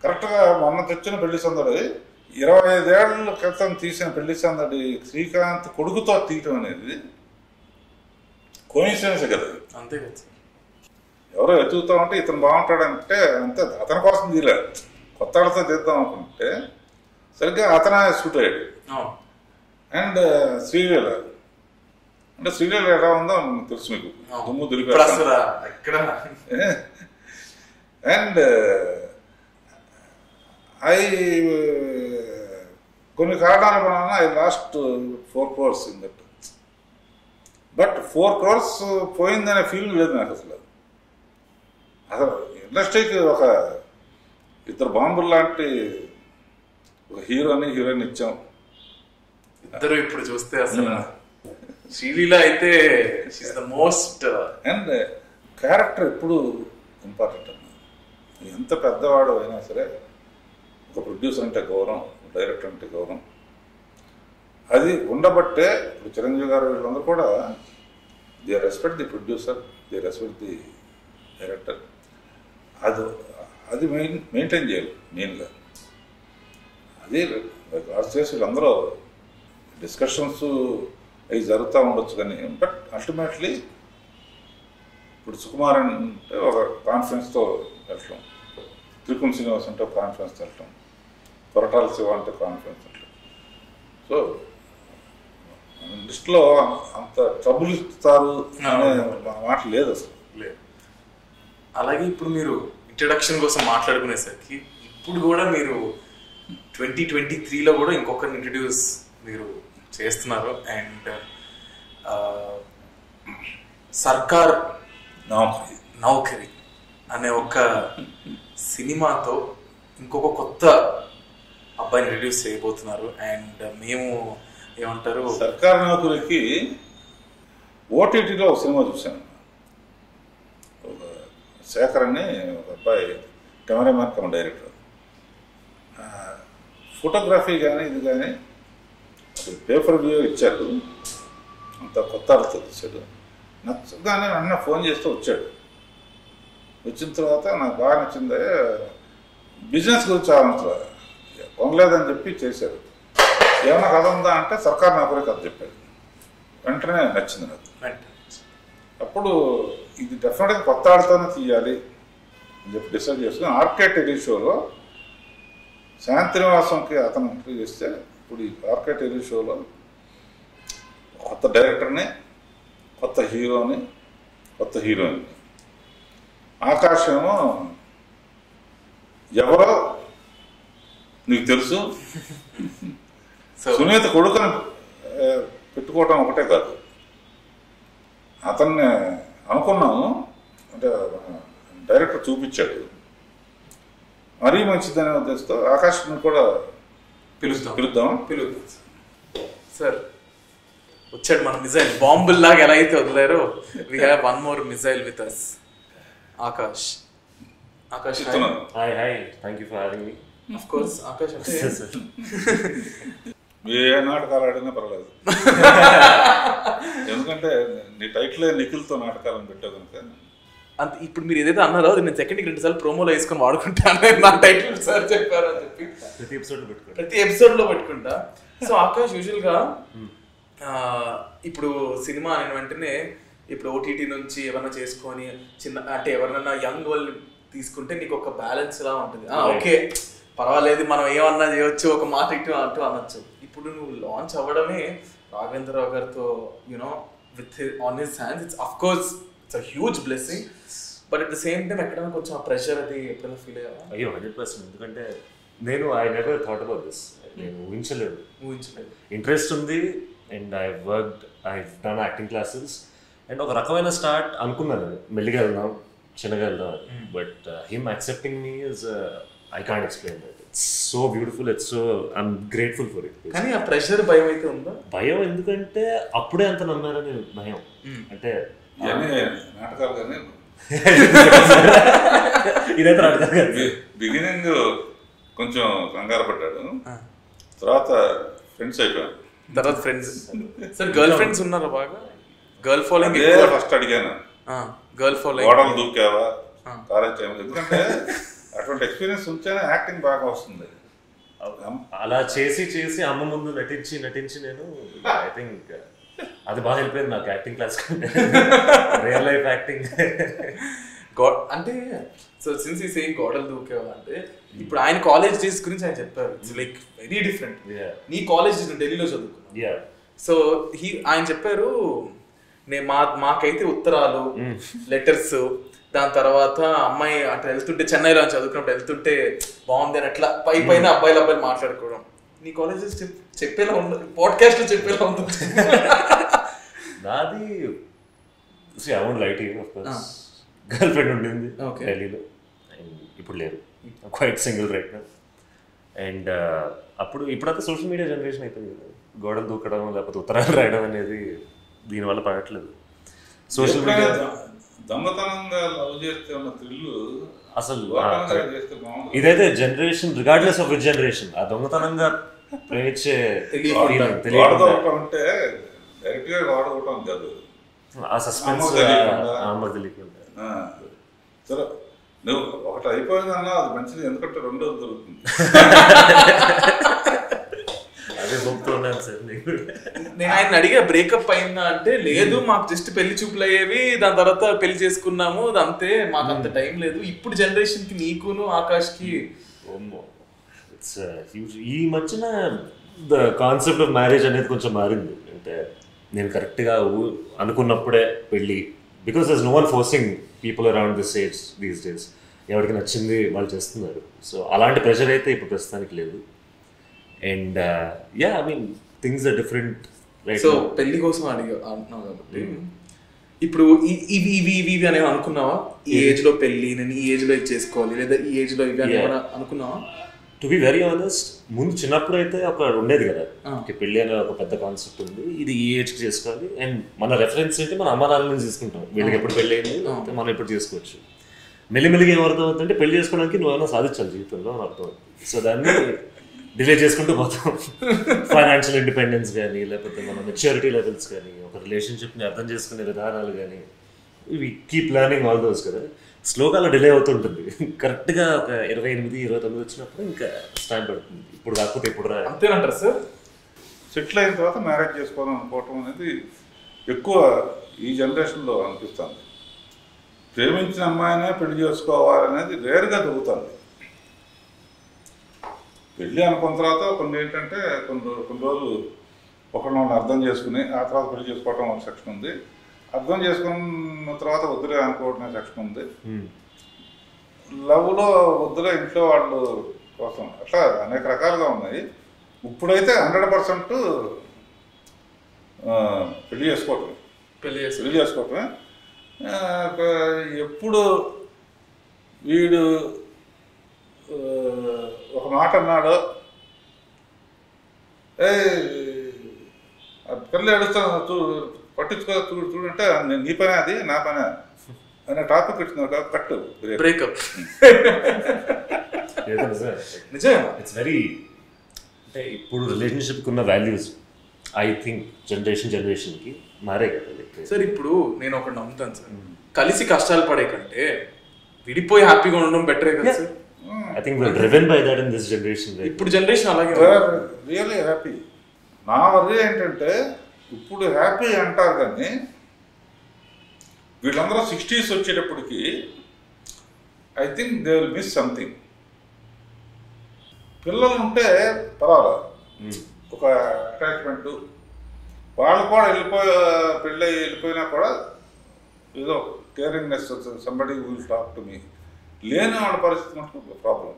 కరెక్ట్గా మొన్న తెచ్చిన పెళ్లి సందడి 25 ఏళ్ల క్రితం తీసిన పెళ్లి సందడి శ్రీకాంత్ కొడుకుతో తీయటం అనేది కోయిన్సిడెన్స్ కదా. అంతే కదా, ఎవరో ఎత్తుకుతా ఉంటే ఇతను బాగుంటాడంటే అంతే, అతని కోసం తీయలేదు, కొత్త వాళ్ళతో తీద్దాం అనుకుంటే సరిగ్గా అతనే షూట్ అయ్యాడు. అండ్ శ్రీలీల అంటే శ్రీలీల ఎలా ఉందో తెలుసు మీకు, దుమ్ము దులిపేస్తా. అండ్ కొన్ని కారణాల వలన I lost 4 crores in that. But 4 crores పోయిందనే ఫీలింగ్ లేదు నాకు అసలు. ఇండస్ట్రీకి ఒక 2 బాంబులు లాంటి ఒక హీరోని హీరోయిన్ ఇచ్చాం. ఇద్దరు ఇప్పుడు చూస్తే అసలు శ్రీలీల అయితే ద మోస్ట్. అండ్ క్యారెక్టర్ ఎప్పుడు ఇంపార్టెంట్ అన్న, ఎంత పెద్దవాడు అయినా సరే ఒక ప్రొడ్యూసర్ అంటే గౌరవం, డైరెక్టర్ అంటే గౌరవం, అది ఉండబట్టే ఇప్పుడు చిరంజీవి గారు వీళ్ళందరూ కూడా they respect the producer, they respect the director. అది మెయింటైన్ చేయాలి మెయిన్గా. అది చేసి వీళ్ళందరూ డిస్కషన్స్ అవి జరుగుతూ ఉండొచ్చు, కానీ బట్ అల్టిమేట్లీ ఇప్పుడు సుకుమార్ అంటే ఒక కాన్ఫిడెన్స్తో వెళ్ళటం, త్రికుల్ శ్రీనివాస్ అంటే ఒక కాన్ఫిడెన్స్తో వెళ్ళటం, కొరటాల శివ అంటే కాన్ఫిడెన్స్ వెళ్ళటం. సో లిస్ట్లో అంత ట్రబుల్ ఇస్తారు అనే మాట లేదు అసలు. లేదు. అలాగే ఇప్పుడు మీరు ఇంట్రడక్షన్ కోసం మాట్లాడుకునేసరికి ఇప్పుడు కూడా మీరు 2023లో కూడా ఇంకొకరిని ఇంట్రడ్యూస్ మీరు చేస్తున్నారు. అండ్ సర్కార్ నౌకరీ అనే ఒక సినిమాతో ఇంకొక కొత్త అబ్బాయిని ఇంట్రడ్యూస్ చేయబోతున్నారు. అండ్ మేము ఏమంటారు, సర్కార్ నౌకరీకి ఓటీటీలో ఒక సినిమా చూశాను. ఒక శేఖర్ అని ఒక అబ్బాయి కెమెరామ్యాన్ కమ్ డైరెక్టర్. ఫోటోగ్రఫీ కానీ ఇది కానీ పేపర్ వ్యూ ఇచ్చాడు, అంత కొత్త ఆడుతూ వచ్చాడు. నచ్చగానే అన్న ఫోన్ చేస్తూ వచ్చాడు. వచ్చిన తర్వాత నాకు బాగా నచ్చింది, బిజినెస్ గురించి ఆలోచన కొనలేదని చెప్పి చేశాడు. ఏమైనా కథ ఉందా అంటే సర్కార్ నౌకరీ కథ చెప్పాడు. వెంటనే నచ్చింది నాకు. అప్పుడు ఇది డెఫినెట్గా కొత్త ఆడుతూనే తీయాలి అని చెప్పి డిసైడ్ చేసుకుని ఆర్కే టెలి షోలో శాంతినివాసంకి అతను ఇంటర్వ్యూ చేస్తే, ఇప్పుడు ఈ ఆర్కే టెలి షోలో కొత్త డైరెక్టర్ని, కొత్త హీరోని, కొత్త హీరోయిన్ని ఆకాశమేమో ఎవరో నీకు తెలుసు, సునీత కొడుకుని పెట్టుకోవటం ఒకటే కాదు, అతన్ని అనుకున్నాము అంటే డైరెక్టర్ చూపించాడు, మరీ మంచిదనే ఉద్దేశంతో ఆకాశం కూడా పిలుద్దాం. సార్ వచ్చాడు మన మిజైల్, బాంబుల్లాగా ఎలా అయితే వదిలేరో we have one more missile with us. Akash hi thank you for having me. Of course Akash అంటే ఏ నాటకాలు ఆడినా పర్వాలేదు, ఎందుకంటే నీ టైటిల్ నిఖిల్తో నాటకాలను పెట్టావు కనుక. అంత ఇప్పుడు మీరు ఏదైతే అన్నారో అది నేను సెకండ్కి 2 సార్లు ప్రోమోలో వేసుకొని వాడుకుంటాను, నా టైటిల్ సార్ చెప్పారు అని చెప్పి ప్రతి ఎపిసోడ్లో పెట్టుకుంటా. సో ఆకాష్ యూజువల్గా ఇప్పుడు సినిమా అనే వెంటనే ఇప్పుడు ఓటీటీ నుంచి ఏమన్నా చేసుకొని చిన్న అంటే ఎవరినన్నా యంగ్ వాళ్ళు తీసుకుంటే నీకు ఒక బ్యాలెన్స్ లా ఉంటుంది. ఓకే పర్వాలేదు మనం ఏమన్నా చేయొచ్చు, ఒక మాట ఇటు అంటూ అనొచ్చు. ఇప్పుడు నువ్వు లాంచ్ అవ్వడమే రాఘవేంద్రరావు గారితో you know with on his hands, it's of course it's a huge blessing, but at the same time ఎక్కడైనా కొంచెం ఆ ప్రెషర్ అది ఎప్పుడైనా ఫీల్ అయ్యావా? అయ్యో 100%. ఎందుకంటే నేను I never thought about this, నేను ఊహించలేదు. ఇంట్రెస్ట్ ఉంది and I done acting classes and ఒక రకమైన స్టార్ట్ అనుకున్నాను, మెల్లిగా వెళ్దాం చిన్నగా వెళ్దాం అని. But him accepting me is I can't explain that. It's so beautiful. It's so I'm grateful for it. కానీ ఆ ప్రెషర్ భయం అయితే ఉందా? భయం ఎందుకంటే అప్పుడే అంత నమ్మారని భయం. అంటే నాటకాలు కానీ ఇదైతే నాటకాలు. బిగినింగ్ కొంచెం కంగారు పడ్డాడు, తర్వాత ఫ్రెండ్స్ అయిపోయాను. తర్వాత ఫ్రెండ్స్ సార్ గర్ల్ ఫ్రెండ్స్ ఉన్నారా? బాగా గర్ల్ ఫాలోయింగ్ ఫస్ట్ అడిగాను, గర్ల్ ఫాలోయింగ్ గోడలు దూకావా కాలేజ్ టైంలో, ఎందుకంటే అటువంటి ఎక్స్పీరియన్స్ ఉంటేనే యాక్టింగ్ బాగా వస్తుంది. అలా చేసి చేసి అమ్మ ముందు నటించి నేను ఐ థింక్ అది బాగా హెల్ప్ అయింది నాకు యాక్టింగ్ క్లాస్ కంటే రియల్ లైఫ్ యాక్టింగ్. అంటే సో సిన్స్ ఈ సేయింగ్ గోడలు దూకేవా అంటే ఇప్పుడు ఆయన కాలేజ్ డేస్ గురించి ఆయన చెప్పారు, ఇట్స్ లైక్ వెరీ డిఫరెంట్. నీ కాలేజ్ డేస్ ఢిల్లీలో చదువుకున్నా, సో ఆయన చెప్పారు మాకైతే ఉత్తరాలు లెటర్స్, దాని తర్వాత అమ్మాయి అట్లా వెళ్తుంటే చెన్నైలో చదువుకున్నప్పుడు వెళ్తుంటే బాగుంది అని అట్లా పైన అబ్బాయిలు మాట్లాడుకోవడం. నీ కాలేజెస్ చెప్పేలా ఉండదు, పాడ్కాస్ట్ లో చెప్పేలా ఉంటుంది. నాది లైట్ గర్ల్ ఫ్రెండ్ ఉండింది ఢిల్లీలో, ఇప్పుడు లేదు, quite single right now. And ఇప్పుడంతా సోషల్ మీడియా జనరేషన్ అయిపోయింది కదా, గోడలు దూకడం లేకపోతే ఉత్తరాలు రాయడం అనేది దీనివల్ల పడట్లేదు. సోషల్ మీడియా దొంగతనంగా లవ్ చేస్తే ఉన్న థ్రిల్ అసలు ఇదైతే generation regardless of which generation ఆ దొంగతనంగా ప్రేమించే అంటే డైరెక్ట్ గా వాడుకోవటం కాదు, ఆ సస్పెన్స్ తెలియకుండా. సరే నువ్వు ఒకటి అయిపోయిందన్నా అది మంచిది, ఎందుకంటే రెండోది దొరుకుతుంది. నేను ఆయన అడిగా బ్రేకప్ అయిందా అంటే లేదు మాకు జస్ట్ పెళ్లి చూపులు అయ్యేవి, దాని తర్వాత పెళ్లి చేసుకున్నాము, అంతే, మాకు అంత టైం లేదు. ఇప్పుడు జనరేషన్ కి నీకును ఆకాష్ కి ఈ మధ్యన ద కాన్సెప్ట్ ఆఫ్ మ్యారేజ్ అనేది కొంచెం మారింది. అంటే నేను కరెక్ట్గా అనుకున్నప్పుడే పెళ్ళి, because there is no one forcing people around this age these days. ఎవరికి నచ్చింది వాళ్ళు చేస్తున్నారు. సో అలాంటి ప్రెషర్ అయితే ఇప్పుడు ప్రస్తుతానికి లేదు. And ya I mean things are different. So పెళ్లి కోసం అంటున్నావు కాబట్టి ఇప్పుడు ఇవి ఇవి ఇవి ఇవి అనేవి అనుకున్నావా? ఈ ఏజ్ లో పెళ్లి, నేను ఈ ఏజ్ లో ఇది చేసుకోవాలి, లేదా ఈ ఏజ్ లో ఇవి అని అనుకున్నావా? టు బి వెరీ ఆనెస్ట్, ముందు చిన్నప్పుడు అయితే ఒక ఉండేది కదా, పెళ్లి అనే ఒక పెద్ద కాన్సెప్ట్ ఉంది, ఇది ఈ ఏజ్కి చేసుకోవాలి. అండ్ మన రెఫరెన్స్ ఏంటి, మన అమ్మ నాన్న నుంచి తీసుకుంటాం, వీళ్ళకి ఎప్పుడు పెళ్ళి అయింది మనం ఎప్పుడు చేసుకోవచ్చు. మెల్లిమెల్లిగా ఏమర్థం అవుతుందంటే పెళ్లి చేసుకోవడానికి నువ్వు ఏమైనా సాధించాలి జీవితంలో అని అర్థం అవుతుంది. సో దాన్ని డిలే చేసుకుంటూ పోతాం. ఫైనాన్షియల్ ఇండిపెండెన్స్ కానీ, లేకపోతే మన మెచ్యూరిటీ లెవెల్స్ కానీ, ఒక రిలేషన్షిప్ని అర్థం చేసుకునే విధానాలు కానీ, ఇవి కీప్ ప్లానింగ్ ఆల్ దోస్ కదా, స్లోగా అలా డిలే అవుతుంటుంది. కరెక్ట్గా ఒక 28-29 వచ్చినప్పుడు ఇంకా స్టాండ్ పడుతుంది. ఇప్పుడు కాకపోతే ఇప్పుడు రా అంతేనంటారు సార్. సెటిల్ అయిన తర్వాత మ్యారేజ్ చేసుకోవాలని అనుకోవటం అనేది ఎక్కువ ఈ జనరేషన్లో అనిపిస్తుంది. ప్రేమించిన అమ్మాయినే పెళ్లి చేసుకోవాలనేది రేరుగా దొరుకుతుంది. పెళ్ళి అనుకున్న తర్వాత కొన్ని ఏంటంటే కొన్ని రోజులు ఒకరిని అర్థం చేసుకుని ఆ తర్వాత పెళ్లి చేసుకోవటం ఒక సెక్షన్ ఉంది, అర్థం చేసుకున్న తర్వాత వద్దులే అనుకోవటం సెక్షన్ ఉంది. లవ్లో వద్దుగా ఇంట్లో వాళ్ళు కోసం అట్లా అనేక రకాలుగా ఉన్నాయి. ఇప్పుడైతే 100% పెళ్లి చేసుకోవటమే. పెళ్లి చేసుకోవటమే. ఎప్పుడు వీడు ఒక మాట అన్నాడో, పిల్లలు ఏడుస్తాను పట్టించుకో చూడంటే నీ పనే అది నా పనే అనే టాపిక్ వచ్చింది కట్టు బ్రేకప్. ఇట్స్ వెరీ అంటే ఇప్పుడు రిలేషన్షిప్కి ఉన్న వాల్యూస్ ఐ థింక్ జనరేషన్కి మారే కదా సార్. ఇప్పుడు నేను ఒకటి నమ్ముతాను సార్, కలిసి కష్టాలు పడే కంటే విడిపోయి హ్యాపీగా ఉండడం బెటరే కదా sir. I think we're driven by that in this generation. ఇప్పుడు జనరేషన్ అలాగే రియల్లీ హ్యాపీ. నా వర్రీ ఏంటంటే ఇప్పుడు హ్యాపీ అంటారు కానీ వీళ్ళందరూ 60s వచ్చేటప్పటికి I think they will miss something. పిల్లలు ఉంటే పర్వాలేదు, ఒక అటాచ్మెంట్, వాళ్ళు కూడా వెళ్ళిపోయినా కూడా ఏదో కేరింగ్నెస్, somebody will talk to me. లేని వాళ్ళ పరిస్థితి మటుకు ప్రాబ్లం.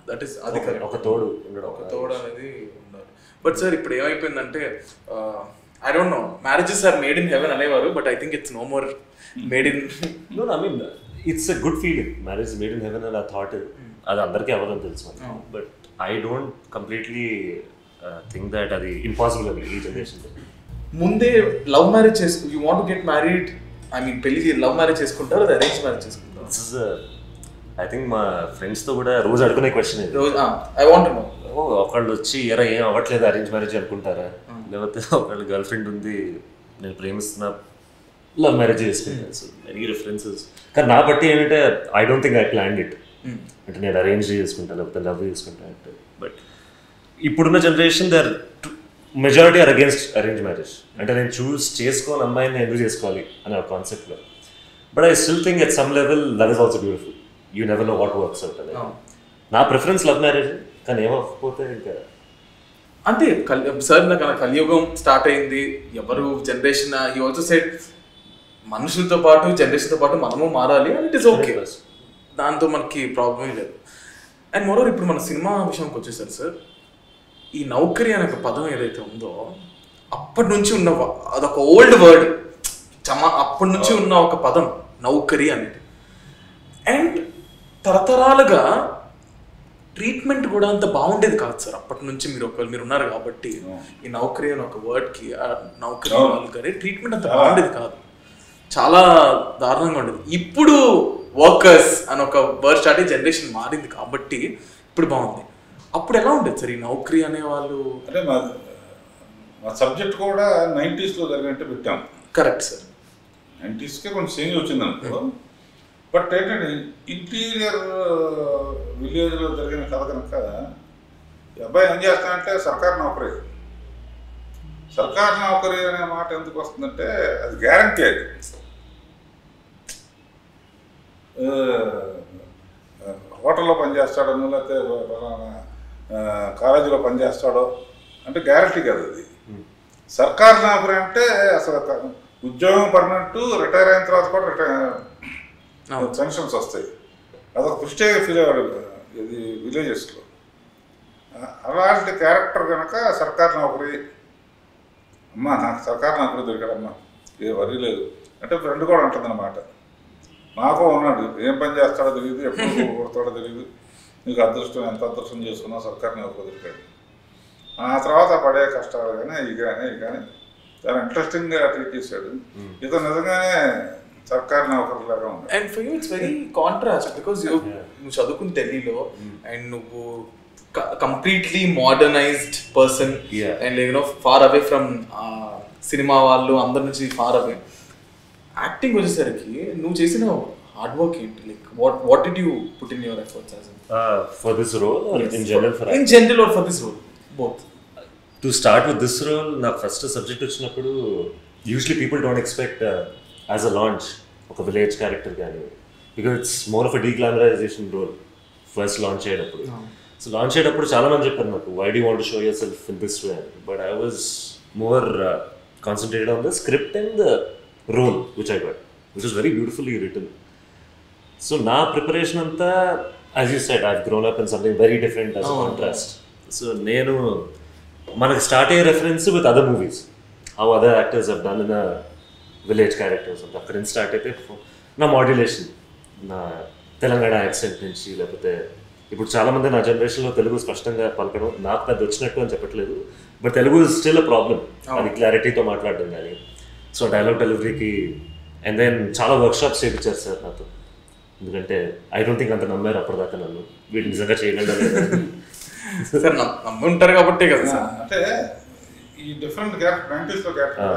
దట్ ఈస్ అది ఒక తోడు అనేది ఉండాలి. బట్ సార్ ఇప్పుడు ఏమైపోయిందంటే I don't know, marriages are made in heaven అనేవారు, but I think it's no more made in. No I mean it's a good feeling, marriage made in heaven అని ఆ థాట్ అది అందరికీ అవ్వాలని తెలుసు. But I don't completely think that అది ఇంపాసిబుల్ అని ఈ జనరేషన్. ముందే love marriage you want get married, I mean పెళ్లి లవ్ మ్యారేజ్ చేసుకుంటారు, అది అరేంజ్ మ్యారేజ్ చేసుకుంటారు? ఐ థింక్ మా ఫ్రెండ్స్తో కూడా రోజు అడుగునే క్వశ్చన్ ఇది. I want to know. ఒకళ్ళు వచ్చి ఎరా ఏం అవ్వట్లేదు అరేంజ్ మ్యారేజ్ అనుకుంటారా, లేకపోతే ఒకళ్ళు గర్ల్ ఫ్రెండ్ ఉంది నేను ప్రేమిస్తున్నా లవ్ మ్యారేజ్ చేసుకుంటాను. So many references. కానీ నా బట్టి ఏంటంటే I don't think I plan it. అంటే నేను అరేంజ్ చేసుకుంటాను లేకపోతే లవ్ చేసుకుంటాను అంటే. బట్ ఇప్పుడున్న generation their majority are against arrange marriage. అంటే నేను చూస్ చేసుకోవాలి అమ్మాయిని ఎందుకు చేసుకోవాలి అనే ఒక కాన్సెప్ట్లో. But I still think at some level that is also beautiful. You never know what works out అనేది. నా ప్రిఫరెన్స్ లవ్ మ్యారేజ్, కానీ ఏమకపోతే ఇంకా అంటే సార్ నాకు కలియుగం స్టార్ట్ అయింది, ఎవరు జనరేషన్ ఈ ఆల్సో సెడ్ మనుషులతో పాటు జనరేషన్తో పాటు మనము మారాలి, అండ్ ఇట్ ఈస్ ఓకే, దాంతో మనకి ప్రాబ్లం లేదు. అండ్ మోరోవర్ ఇప్పుడు మన సినిమా విషయంకి వచ్చేసారు సార్, ఈ నౌకరీ అనే ఒక పదం ఏదైతే ఉందో అప్పటి నుంచి ఉన్న అదొక ఓల్డ్ వర్డ్, అప్పటి నుంచి ఉన్న ఒక పదం నౌకరీ అనేది. అండ్ తరతరాలుగా ట్రీట్మెంట్ కూడా అంత బాగుండేది కాదు సార్ అప్పటి నుంచి. మీరు ఉన్నారు కాబట్టి ఈ నౌకరీ అని ఒక వర్డ్కి, నౌకరీ వాళ్ళకి ట్రీట్మెంట్ అంత బాగుండేది కాదు, చాలా దారుణంగా ఉండేది. ఇప్పుడు వర్కర్స్ అని ఒక వర్డ్ స్టార్ట్ అయ్యి జనరేషన్ మారింది కాబట్టి ఇప్పుడు బాగుంది. అప్పుడు ఎలా ఉండేది సార్ ఈ నౌకరీ అనేవాళ్ళు? అంటే మా సబ్జెక్ట్ కూడా 90sలో జరిగినట్టు పెట్టాం. కరెక్ట్ సార్, 90sకే కొంచెం చేంజ్ వచ్చింది అనుకో. బట్ ఏంటంటే ఇంటీరియర్ విలేజ్లో జరిగిన కథ కనుక ఈ అబ్బాయి ఏం చేస్తానంటే సర్కారు నౌకరీ. సర్కారు నౌకరీ అనే మాట ఎందుకు వస్తుందంటే అది గ్యారంటీ. అది హోటల్లో పనిచేస్తాడో లేకపోతే కాలేజీలో పనిచేస్తాడో అంటే గ్యారంటీ కదా అది. సర్కారు నౌకరీ అంటే అసలు ఉద్యోగం పర్మనెంట్, రిటైర్ అయిన తర్వాత కూడా పెన్షన్స్ వస్తాయి. అదొక దృష్టిగా ఫీల్ అయ్యాడు ఇది విలేజెస్లో. అలాంటి క్యారెక్టర్ కనుక సర్కారు నౌకరీ, అమ్మా నాకు సర్కారు నౌకరీ దొరికాడమ్మా ఏ వరీ లేదు అంటే ఫ్రెండ్ కూడా ఉంటుంది అన్నమాట. నాకు ఉన్నాడు, ఏం పని చేస్తాడో తెలియదు, ఎప్పుడు కొడతాడో తెలియదు, నీకు అదృష్టం ఎంత అదృష్టం చేసుకున్నావు సర్కారు నౌకరీ దొరికాడు. ఆ తర్వాత పడే కష్టాలు కానీ ఇవి కానీ చాలా ఇంట్రెస్టింగ్గా ట్రీట్ చేశాడు. ఇతను నిజంగానే సర్కారు నౌకరీ లాగా ఉంది. And for you it's very contrast because నువ్వు చదువుకుని ఢిల్లీలో అండ్ నువ్వు completely modernized person and you know far away from cinema వాళ్ళు అందరి నుంచి ఫార్ అవే. యాక్టింగ్ వచ్చేసరికి నువ్వు చేసిన హార్డ్ వర్క్ ఏంటి? Like what did you put in your efforts for this role or in general? In general or for this role? Both. To start with this role నాకు ఫస్ట్ సబ్జెక్ట్ వచ్చినప్పుడు usually people don't expect as a launch ఒక విలేజ్ క్యారెక్టర్ కానీ, because it's more of a deglamorization role first launch అయ్యేటప్పుడు. సో లాంచ్ అయ్యేటప్పుడు చాలా మంది చెప్పారు నాకు, why do want to show your self in this way? But I was more concentrated on the script and the role which I got, which was very beautifully written. So నా ప్రిపరేషన్ అంతా as you said I grown up in something very different as contrast. So నేను మనకి స్టార్ట్ అయ్యే reference with other movies, how other actors have done in village characters అంటే అక్కడ నుంచి స్టార్ట్ అయితే నా మాడ్యులేషన్, నా తెలంగాణ యాక్సెంట్ నుంచి, లేకపోతే ఇప్పుడు చాలామంది నా జనరేషన్లో తెలుగు స్పష్టంగా పలకడం నాకు పెద్ద వచ్చినట్టు అని చెప్పట్లేదు, but Telugu is still a problem. అది క్లారిటీతో మాట్లాడడం కానీ, సో డైలాగ్ డెలివరీకి అండ్ దెన్ చాలా వర్క్షాప్స్ చేయించారు సార్ నాతో. ఎందుకంటే ఐ డోంట్ థింక్ అంత నమ్మారు అప్పటిదాకా నన్ను, వీడు నిజంగా చేయగలడా లేదా సార్ నమ్ముంటారు కాబట్టి కదా సార్. అంటే ఈ డిఫరెంట్ క్యారెక్టర్ 90s లో క్యారెక్టర్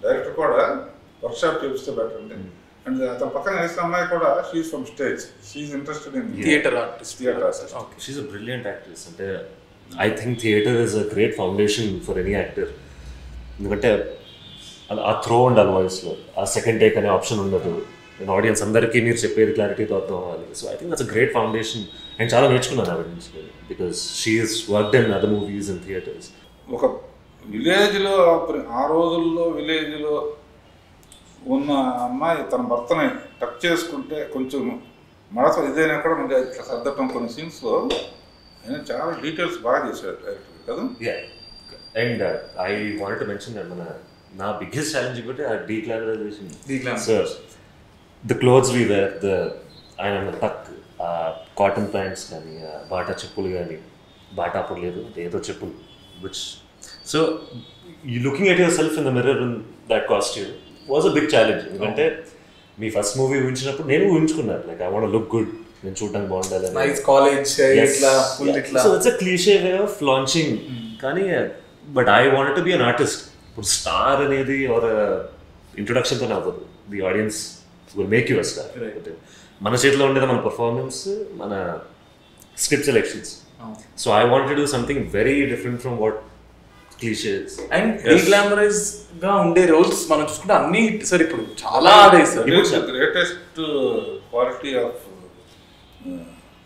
డైరెక్టర్ కూడా వర్క్షాప్ చేపిస్తే బెటర్ అంటే. అండ్ అతని పక్కన వేసిన అమ్మాయి కూడా she's from stage, she's interested in theatre artist. She's a brilliant actress. అంటే I think theatre is a great foundation for any actor. ఎందుకంటే ఆ థ్రో ఉండాలి వాయిస్లో, ఆ సెకండ్ టేక్ అనే ఆప్షన్ ఉండదు, ఆడియన్స్ అందరికీ మీరు చెప్పేది క్లారిటీతో అర్థం అవ్వాలి. So I think that's a great foundation. And చాలా నేర్చుకున్నాను ఆవిడ నుంచి, because she is worked in other movies and theatres. ఒక విలేజ్లో ఆ రోజుల్లో విలేజ్లో ఉన్న అమ్మాయి తన భర్తని టచ్ చేసుకుంటే కొంచెం మడత ఇదైనా కూడా మనకి ఇట్లా సర్దటం కొన్ని సీన్స్లో ఆయన చాలా డీటెయిల్స్ బాగా చేశాడు డైరెక్టర్ కదా. And I want to mention నా బిగ్గెస్ట్ ఛాలెంజ్ కూడా ఆ deglamorization. Sir the clothes we wear, ఆయన టక్, కాటన్ ప్యాంట్స్ కానీ, బాటా చెప్పులు కానీ, బాటా అప్పుడు లేదు ఏదో చెప్పులు, which so you looking at your self in the mirror in that costume was a big challenge. ఎందుకంటే మీ ఫస్ట్ మూవీ ఊహించినప్పుడు నేను ఊహించుకున్నాను like I want look good, నేను చూడడానికి బాగుండాలి. So it's a cliche way of launching. కానీ but I wanted to be an artist. ఇప్పుడు స్టార్ అనేది ఆర్ ఇంట్రొడక్షన్తోనే అవ్వదు, the audience will make you a star. మన చేతిలో ఉండేది మన పర్ఫార్మెన్స్, మన script selections. So I want to do something very different from what clichés and deglamorise గా ఉండే రోల్స్ మనం చూసుకుంటే అన్ని హిట్ సార్. ఇప్పుడు చాలా ఆడాయి sir. Greatest quality of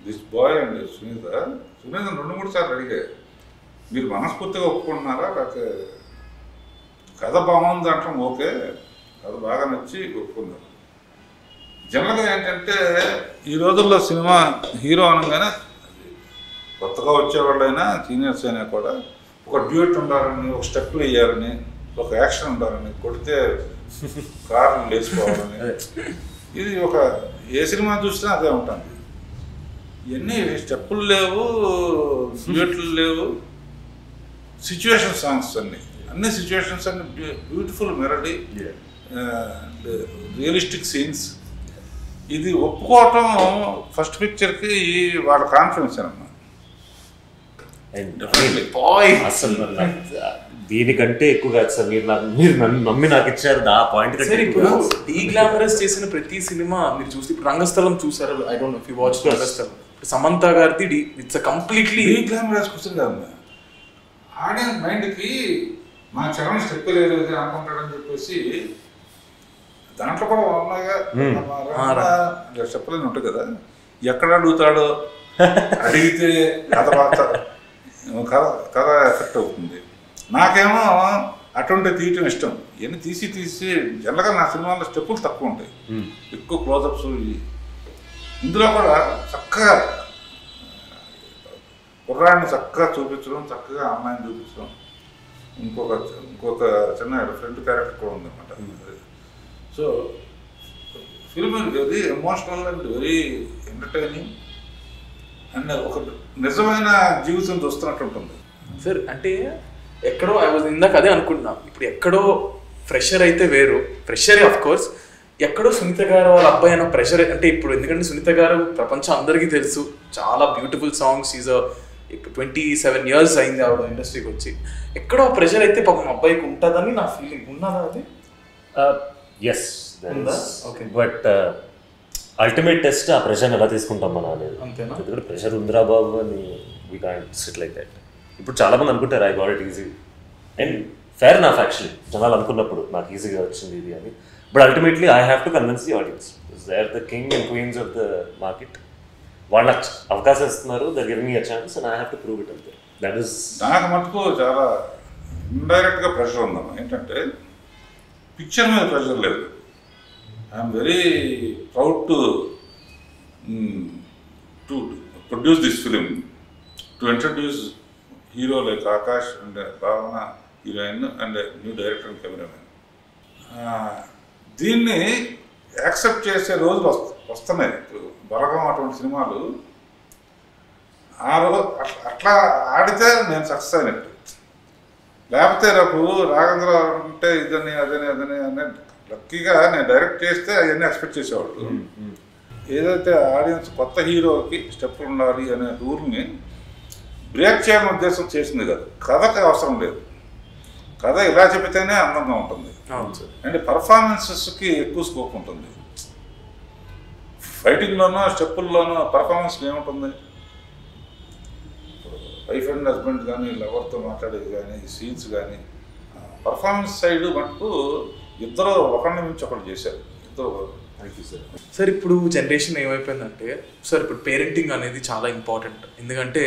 this boy and Sunitha 2-3 సార్లు అడిగారు, మీరు మనస్ఫూర్తిగా ఒప్పుకుంటున్నారా లేకపోతే కథ బాగుంది అంటాం, ఓకే కథ బాగా నచ్చి ఒప్పుకున్నారు. జనరల్గా ఏంటంటే ఈ రోజుల్లో సినిమా హీరో అనగానే కొత్తగా వచ్చేవాళ్ళైనా సీనియర్స్ అయినా కూడా ఒక డ్యూట్ ఉండాలని, ఒక స్టెప్లు వేయాలని, ఒక యాక్షన్ ఉండాలని, కొడితే కార్లు లేచిపోవాలని, ఇది ఒక ఏ సినిమా చూసినా అదే ఉంటుంది. ఇవన్నీ స్టెప్పులు లేవు, డ్యూట్లు లేవు, సిచ్యువేషన్ సాంగ్స్ అన్ని సిచ్యువేషన్స్ అన్ని బ్యూటిఫుల్ మెలడీ, రియలిస్టిక్ సీన్స్. ఇది ఒప్పుకోవటం ఫస్ట్ పిక్చర్కి వాళ్ళ కాన్ఫిడెన్స్ అన్నమాట. అసలు దీనికంటే ఎక్కువ కాదు సార్, మీరు నన్ను నమ్మి నాకు ఇచ్చారు ఆ పాయింట్ కంటే. ఇప్పుడు డీగ్లామరైజ్ చేసిన ప్రతి సినిమా మీరు చూసి, ఇప్పుడు రంగస్థలం చూసారు, I don't know if you watch Rangasthalam. Samantha గారిది ఇట్స్ కంప్లీట్లీ డీగ్లామరైజ్ క్వశ్చన్ కాదు, ఆడియన్స్ మైండ్కి మా చరణ్ స్టెప్ లేదు అనుకుంటాడని చెప్పేసి దాంట్లో కూడా ఉన్నాయిగా స్టెప్లు ఉంటాయి కదా, ఎక్కడ అడుగుతాడో అడిగితే కథ ఎఫెక్ట్ అవుతుంది. నాకేమో అటువంటి తీయటం ఇష్టం. ఇవన్నీ తీసి జనరల్గా నా సినిమాలో స్టెప్పులు తక్కువ ఉంటాయి, ఎక్కువ క్లోజప్స్. ఇందులో కూడా చక్కగా కుర్రాడిని చక్కగా చూపించడం, చక్కగా అమ్మాయిని చూపించడం, ఇంకొక చిన్న ఫ్రెండ్ క్యారెక్టర్ కూడా ఉందన్నమాట. So film very emotional and very entertaining and ఒక నిజమైన జీవితం చూస్తున్నట్టు ఉంటుంది సార్. అంటే ఎక్కడో ఐ వాజ్ ఇందాక అదే అనుకుంటున్నా, ఇప్పుడు ఎక్కడో ఫ్రెషర్ అయితే వేరు, ఫ్రెషర్ ఆఫ్ కోర్స్, ఎక్కడో సునీత గారు వాళ్ళ అబ్బాయి అయిన ప్రెషర్. అంటే ఇప్పుడు ఎందుకంటే సునీత గారు ప్రపంచం అందరికీ తెలుసు, చాలా బ్యూటిఫుల్ సాంగ్స్, ఈజ్ 27 years అయింది ఆవిడ ఇండస్ట్రీకి వచ్చి. ఎక్కడో ప్రెషర్ అయితే పాపం అబ్బాయికి ఉంటుందని నా ఫీలింగ్. ఉన్నదా అది? ఎస్, బట్ అల్టిమేట్ టెస్ట్ ఆ ప్రెషర్ ఎలా తీసుకుంటాం మనం అనేది. ఎందుకంటే ప్రెషర్ ఉందిరా బాబు అని we can't sit like that. ఇప్పుడు చాలా మంది అనుకుంటారు I got it easy, and fair enough actually జనాలు అనుకున్నప్పుడు నాకు ఈజీగా వచ్చింది ఇది అని. But ultimately I have to convince the audience, they are the king and queens of the market. వాళ్ళ అవకాశం ఇస్తున్నారు, they are giving me a chance and I have to prove it అంతే. దట్ ఈస్ నాకు మటుకు చాలా ఇండైరెక్ట్గా ప్రెషర్ ఉందమ్మా. ఏంటంటే పిక్చర్ మీద ప్రెషర్ లేదు, I'm very proud to produce this film, to introduce hero like Akash and Bhavana heroine and new director and cameraman. దీన్ని యాక్సెప్ట్ చేసే రోజులు వస్తున్నాయి. ఇప్పుడు బలగం అటువంటి సినిమాలు ఆ రోజు అట్లా ఆడితే నేను సక్సెస్ అయినట్టు. లేకపోతే రేపు రాఘవేంద్ర అంటే ఇదని అదని అనే లక్కీగా నేను డైరెక్ట్ చేస్తే అవన్నీ ఎక్స్పెక్ట్ చేసేవాళ్ళు. ఏదైతే ఆడియన్స్ కొత్త హీరోకి స్టెప్ ఉండాలి అనే రూల్ని బ్రేక్ చేయడం ఉద్దేశం చేసింది కాదు. కథకి అవసరం లేదు, కథ ఇలా చెబితేనే అందంగా ఉంటుంది. అంటే పర్ఫార్మెన్సెస్కి ఎక్కువ స్కోప్ ఉంటుంది. ఫైటింగ్లోనూ స్టెప్పుల్లోనూ పర్ఫార్మెన్స్ ఏముంటుంది? వైఫ్ అండ్ హస్బెండ్ కానీ లవర్తో మాట్లాడేది కానీ సీన్స్ కానీ పర్ఫార్మెన్స్ సైడ్ మటుకు ఇద్దరు ఒకరిని మించి ఒకరు చేశారు. ఇద్దరు. సార్ ఇప్పుడు జనరేషన్ ఏమైపోయిందంటే సార్ ఇప్పుడు పేరెంటింగ్ అనేది చాలా ఇంపార్టెంట్. ఎందుకంటే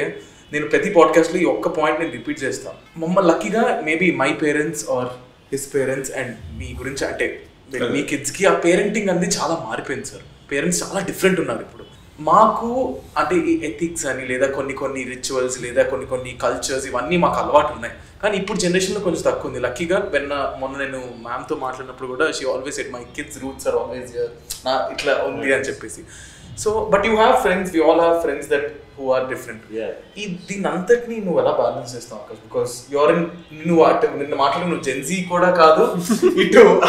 నేను ప్రతి పాడ్కాస్ట్లో ఈ ఒక్క పాయింట్ నేను రిపీట్ చేస్తాను. మమ్మల్ని లక్కీగా maybe my parents or his parents and మీ గురించి అంటే మీ కిడ్స్కి ఆ పేరెంటింగ్ అనేది చాలా మారిపోయింది సార్. పేరెంట్స్ చాలా డిఫరెంట్ ఉన్నారు ఇప్పుడు. మాకు అంటే ఈ ఎథిక్స్ అని లేదా కొన్ని రిచువల్స్ లేదా కొన్ని కల్చర్స్ ఇవన్నీ మాకు అలవాటు ఉన్నాయి. కానీ ఇప్పుడు జనరేషన్లో కొంచెం తక్కువ ఉంది. లక్కీగా మొన్న నేను మ్యామ్తో మాట్లాడినప్పుడు కూడా she always said my kids roots are always నా ఇట్లా ఉంది అని చెప్పేసి. So but you have friends, we all have friends that who are different. దీని అంతటిని నువ్వు ఎలా బ్యాలెన్స్ చేస్తావు ఆకాష్? బికాస్ యువర్ నువ్వు నిన్న మాట్లాడి నువ్వు జెన్జీ కూడా కాదు,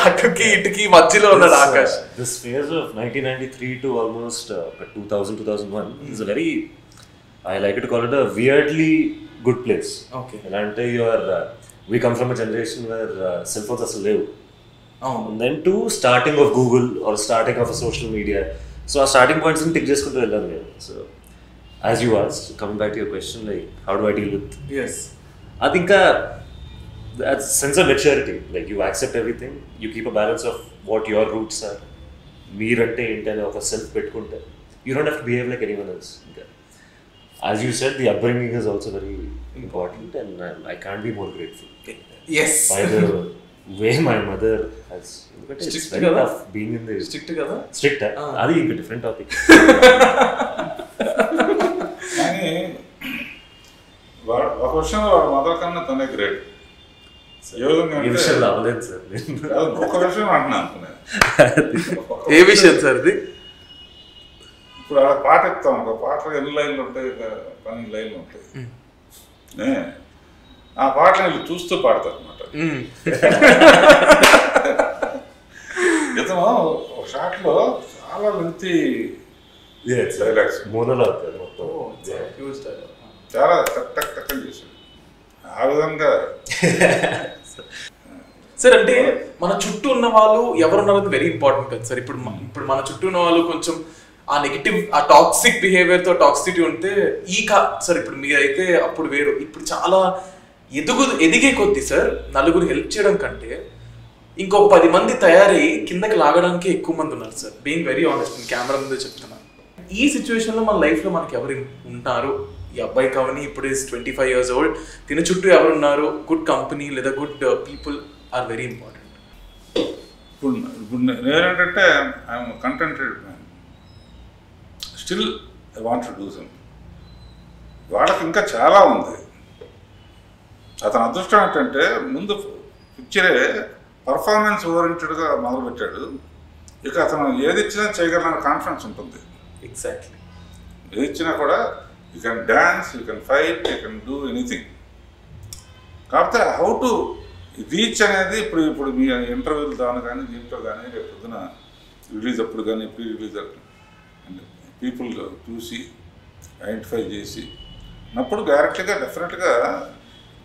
అటుకి ఇటుకి మధ్యలో ఉన్నాడు Akash. This phase of 1993 to almost 2000-2001 is a very, I like to call it a weirdly good place. Okay. అంటే we come from a generation where cell phones asalu levu. And then to starting of Google or starting of a social media. So our starting points ni tick cheskuntu vellam నేను. So as you asked, coming back to your question, like how do I deal with? Yes. I think that's sense of maturity. Like you accept everything, you keep a balance of what your roots are. Meerante intane oka self pettukunte you don't have to behave like anyone else. Okay. As you said, the upbringing is also very important, and I can't be more grateful. Yes. By the way my mother has, it's very tough being in the strict kada strict adi inka different topic. కానీ ఒక విషయంలో వాడు మదర్ కన్నా తనే గ్రేట్. ఏ విధంగా అవ్వలేదు సార్. ఒక విషయం అంటున్నా అనుకున్నాను. ఏ విషయం సార్ ఇది? ఇప్పుడు అలా పాట ఇస్తాం, ఒక పాటలో ఎన్ని లైన్లు ఉంటాయి, 12 లైన్లు ఉంటాయి. ఆ పాటలు వీళ్ళు చూస్తూ పాడతారు అనమాట. ఇతను ఒక షాట్లో చాలా మంచి డైలాగ్స్ చాలా టక్ చేశాడు. ఆ విధంగా సార్ అంటే మన చుట్టూ ఉన్న వాళ్ళు ఎవరున్నారు వెరీ ఇంపార్టెంట్ కదా సార్. ఇప్పుడు మన చుట్టూ ఉన్న వాళ్ళు కొంచెం ఆ నెగిటివ్ ఆ టాక్సిక్ బిహేవియర్తో టాక్సిటీ ఉంటే సార్ ఇప్పుడు మీరైతే అప్పుడు వేరు. ఇప్పుడు చాలా ఎదిగే కొద్దీ సార్ నలుగురు హెల్ప్ చేయడం కంటే ఇంకొక 10 మంది తయారై కిందకి లాగడానికి ఎక్కువ మంది ఉన్నారు సార్. బీయింగ్ వెరీ ఆనెస్ట్, నేను కెమెరా ముందే చెప్తున్నాను. ఈ సిచ్యువేషన్లో మన లైఫ్లో మనకి ఎవరు ఉంటారు? ఈ అబ్బాయి కావని ఇప్పుడు ఈజ్ 25 years old, తిన చుట్టూ ఎవరున్నారు? గుడ్ కంపెనీ లేదా good people are very important. ఇప్పుడు నేనేంటంటే I'm contented man, still I want to do something. వాళ్ళకి ఇంకా చాలా ఉంది. అతని అదృష్టం ఏంటంటే ముందు పిక్చరే పర్ఫార్మెన్స్ ఓరియంటెడ్గా మొదలుపెట్టాడు. ఇక అతను ఏది ఇచ్చినా చేయగలన కాన్ఫిడెన్స్ ఉంటుంది. ఎగ్జాక్ట్లీ. ఏది ఇచ్చినా కూడా you can dance, you can fight, you can do anything. కాకపోతే హౌ టు రీచ్ అనేది ఇప్పుడు మీ ఇంటర్వ్యూలు దాని కానీ దీంట్లో కానీ రేపు పొద్దున రిలీజ్ అప్పుడు కానీ ప్రీ రిలీజ్ పీపుల్ చూసి ఐడెంటిఫై చేసి అప్పుడు డైరెక్ట్గా డెఫినెట్గా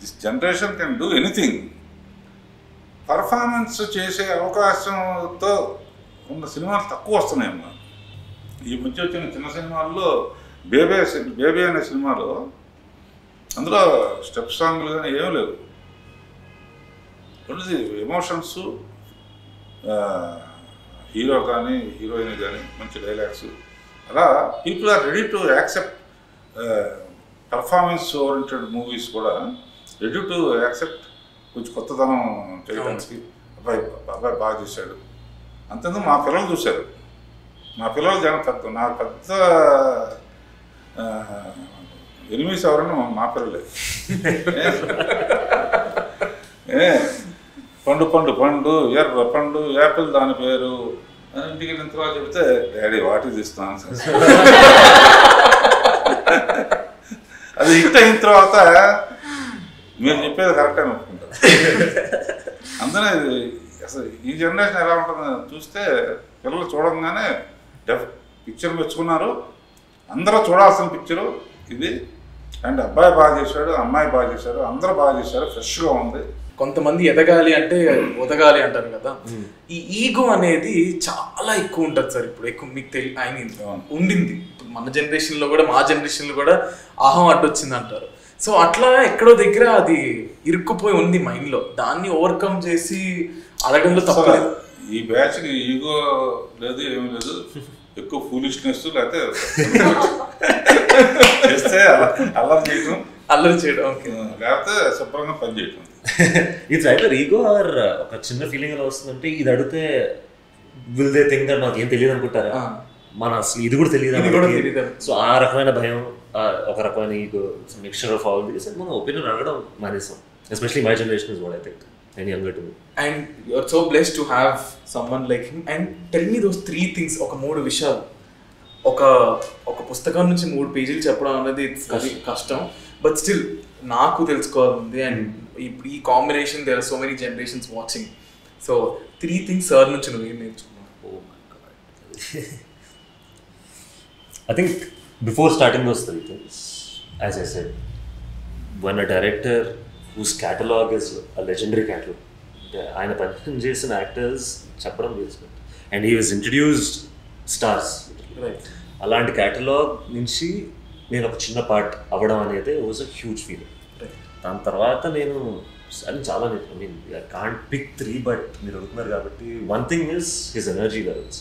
this generation can do anything. Performance చేసే అవకాశంతో ఉన్న సినిమాలు తక్కువ వస్తున్నాయమ్మా. ఈ మధ్య వచ్చిన చిన్న సినిమాల్లో బేబీ అనే సినిమాలో అందులో స్టెప్ సాంగ్లు కానీ ఏమీ లేవు. ఓన్లీ ఎమోషన్స్, హీరో కానీ హీరోయిన్ కానీ మంచి డైలాగ్స్. అలా people are ready to accept performance oriented movies కూడా రెడీ టు యాక్సెప్ట్ కొంచెం కొత్తదనం చేయడానికి. అబ్బాయి బాగా చేశాడు, అంతేందుకు మా పిల్లలు చూశారు. మా పిల్లలు నాకు పెద్ద ఎనిమిస్ ఎవరన్నా మా పిల్లలే. పండు పండు పండు ఎర్ర పండు యాపిల్ దాని పేరు ఇంటికి వెళ్ళిన తర్వాత చెప్తే డాడీ వాటి తీస్తాను. అది హిట్ అయిన తర్వాత మీరు చెప్పేది కరెక్ట్ అని ఒప్పుకుంటారు. అందుకనే అసలు ఈ జనరేషన్ ఎలా ఉంటుందో చూస్తే పిల్లలు చూడంగానే పిక్చర్ మెచ్చుకున్నారు. అందరూ చూడాల్సిన పిక్చరు ఇది. అండ్ అబ్బాయి బాగా చేశాడు, అమ్మాయి బాగా చేశారు, అందరూ బాగా చేశారు, ఫ్రెష్గా ఉంది. కొంతమంది ఎదగాలి అంటే ఒదగాలి అంటారు కదా, ఈ ఈగో అనేది చాలా ఎక్కువ ఉంటుంది సార్. ఇప్పుడు ఎక్కువ మీకు ఐ మీన్ ఉండింది ఇప్పుడు మన జనరేషన్లో కూడా, మా జనరేషన్లో కూడా అహం అడ్డొచ్చింది అంటారు. సో అట్లా ఎక్కడో దగ్గర అది ఇరుక్కుపోయి ఉంది మైండ్లో. దాన్ని ఓవర్కమ్ చేసి అడగడంలో తప్పలేదు. ఈ బ్యాచ్కి ఈగో లేదు, ఏమీ లేదు. ఎక్కువ ఫూలిష్నెస్ లేకపోతే చేస్తే అల్లరి చేయడం ఓకే, లేకపోతే శుభ్రంగా పని చేయడం. ఇట్స్ ఐదర్ ఈగో ఆర్ ఒక చిన్న ఫీలింగ్ ఎలా వస్తుందంటే ఇది అడిగితే విల్ దే థింక్ దట్ నాకు ఏం తెలియదు అనుకుంటారా, మన అసలు ఇది కూడా తెలియదు. సో ఆ రకమైన భయం, ఒక రకమైన ego, mixture of all this. మన ఒపీనియన్ అడగడం మానేసాం. Especially my generation is what I think, and younger to me. And you're so blessed to have someone like him. And tell me those 3 things. ఒక 3 విషయాలు. ఒక పుస్తకం నుంచి 3 పేజీలు చెప్పడం అనేది కష్టం, బట్ స్టిల్ నాకు తెలుసుకోవాలండి. అండ్ ఇప్పుడు ఈ combination there are so many generations watching. So 3 things sir నుంచి నువ్వు ఏం నేర్చుకున్నావు? Oh my God. I think before starting those 3 things, as I said, when a director whose catalog is a legendary catalog, ఆయన పని చేసిన యాక్టర్స్ చెప్పడం తెలుసు, and he was introduced stars. అలాంటి క్యాటలాగ్ నుంచి నేను ఒక చిన్న పార్ట్ అవ్వడం అనేది వాజ్ అ హ్యూజ్ ఫీలింగ్. దాని తర్వాత నేను చాలా I mean I can't pick 3, but మీరు అడుగుతున్నారు కాబట్టి one thing is his energy levels.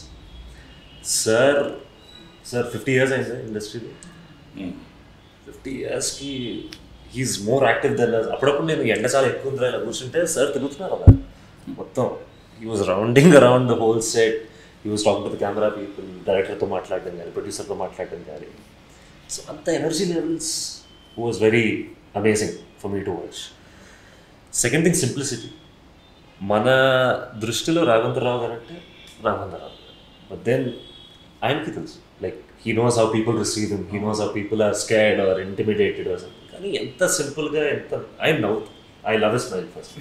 Sir 50 years అయింది ఇండస్ట్రీలో. 50 yearsకి he's more active than us. అప్పుడప్పుడు నేను ఎండ చాలా ఎక్కువ ఉందిరా ఇలా కూర్చుంటే సార్ తిరుగుతున్నారు కదా మొత్తం. He was rounding around the whole set. He was talking to the camera people, డైరెక్టర్తో మాట్లాడడం కానీ, ప్రొడ్యూసర్తో మాట్లాడడం కానీ. సో అంత energy levels was very amazing for me to watch. Second thing simplicity. మన దృష్టిలో రాఘవేంద్రరావు గారు అంటే రాఘవేంద్రరావు గారు, బట్ దెన్ ఆయనకి తెలుసు like he knows how people receive him, he knows how people are scared or intimidated or something. కానీ ఎంత సింపుల్గా, ఎంత I love his smile first.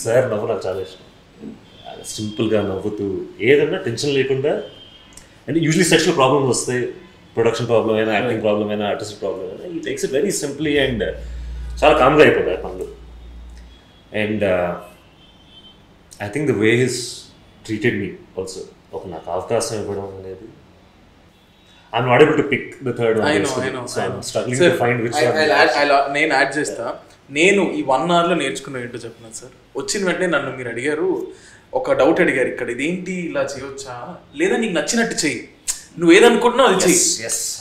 Sir నవ్వు నాకు చాలా ఇష్టం. సింపుల్గా నవ్వుతూ ఏదన్నా టెన్షన్ లేకుండా. అండ్ యూజువలీ సెట్స్లో ప్రాబ్లమ్స్ వస్తాయి, ప్రొడక్షన్ ప్రాబ్లం అయినా, యాక్టింగ్ ప్రాబ్లం అయినా, ఆర్టిస్ట్ ప్రాబ్లం అయినా, ఈ takes it very simply and చాలా కామ్గా అయిపోతాయి పనులు. And I think the way his treated me also, ఒక నాకు అవకాశం ఇవ్వడం అనేది. I'm not able to pick the third one. I know. So I'm struggling to find which one. నేను యాడ్ చేస్తా. నేను ఈ 1 hourలో నేర్చుకున్న ఏంటో చెప్పినాను సార్. వచ్చిన వెంటనే నన్ను మీరు అడిగారు, ఒక డౌట్ అడిగారు, ఇక్కడ ఇదేంటి ఇలా చేయొచ్చా, లేదా నీకు నచ్చినట్టు చెయ్యి, నువ్వు ఏదనుకుంటున్నావు అది చెయ్యి,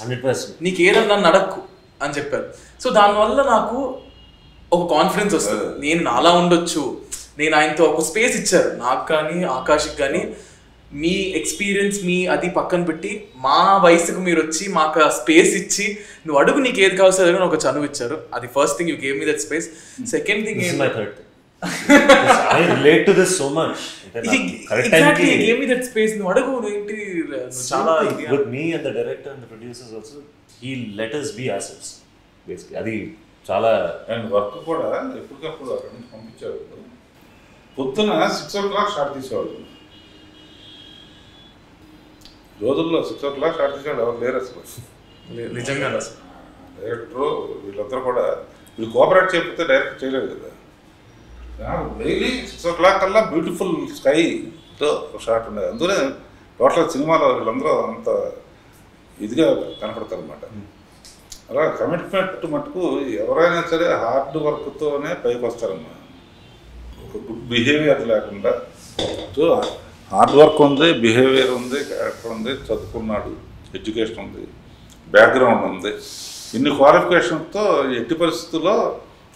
100%, నీకు ఏదన్నా నన్ను అడక్కు అని చెప్పారు. సో దానివల్ల నాకు ఒక కాన్ఫిడెన్స్ వస్తుంది, నేను నాలా ఉండొచ్చు. నేను ఆయనతో ఒక స్పేస్ ఇచ్చారు నాకు కానీ ఆకాష్కి కానీ. మీ ఎక్స్పీరియన్స్ మీ అది పక్కన పెట్టి మా వయసుకు మీరు వచ్చి మాకు స్పేస్ ఇచ్చి నువ్వు అడుగు నీకు ఏది కావాల్సి ఒక చనువు ఇచ్చారు. అది first thing, you gave me that space. Second thing I relate to this so much. Exactly, you gave me that space. నువ్వు అడుగు, ఏంటి చాలా with me and the director and the producers also, he let us be ourselves basically. అది చాలా. అండ్ వర్క్ కూడా ఎప్పటికప్పుడు అక్కడ నుంచి పంపించారు. పొద్దున 6 o'clock స్టార్ట్ చేసేవాళ్ళు. రోజుల్లో 6 o'clock స్టార్ట్ చేసేవాళ్ళు ఎవరు లేరు అసలు. నిజంగా డైరెక్టరు వీళ్ళందరూ కూడా వీళ్ళు కోఆపరేట్ చేయకపోతే డైరెక్ట్ చేయలేదు కదా. డైలీ 6 o'clock కల్లా బ్యూటిఫుల్ స్కైతో షాట్ ఉండేది. అందుకనే టోటల్ సినిమాలో వీళ్ళందరూ అంత ఇదిగా కనపడతారు అన్నమాట. అలా కమిట్మెంట్ మటుకు ఎవరైనా సరే హార్డ్ వర్క్తోనే పైకి వస్తారన్నమాట. ఒక గుడ్ బిహేవియర్ లేకుండా. సో హార్డ్ వర్క్ ఉంది, బిహేవియర్ ఉంది, క్యారెక్టర్ ఉంది, చదువుకున్నాడు, ఎడ్యుకేషన్ ఉంది, బ్యాక్గ్రౌండ్ ఉంది. ఇన్ని క్వాలిఫికేషన్తో ఎట్టి పరిస్థితుల్లో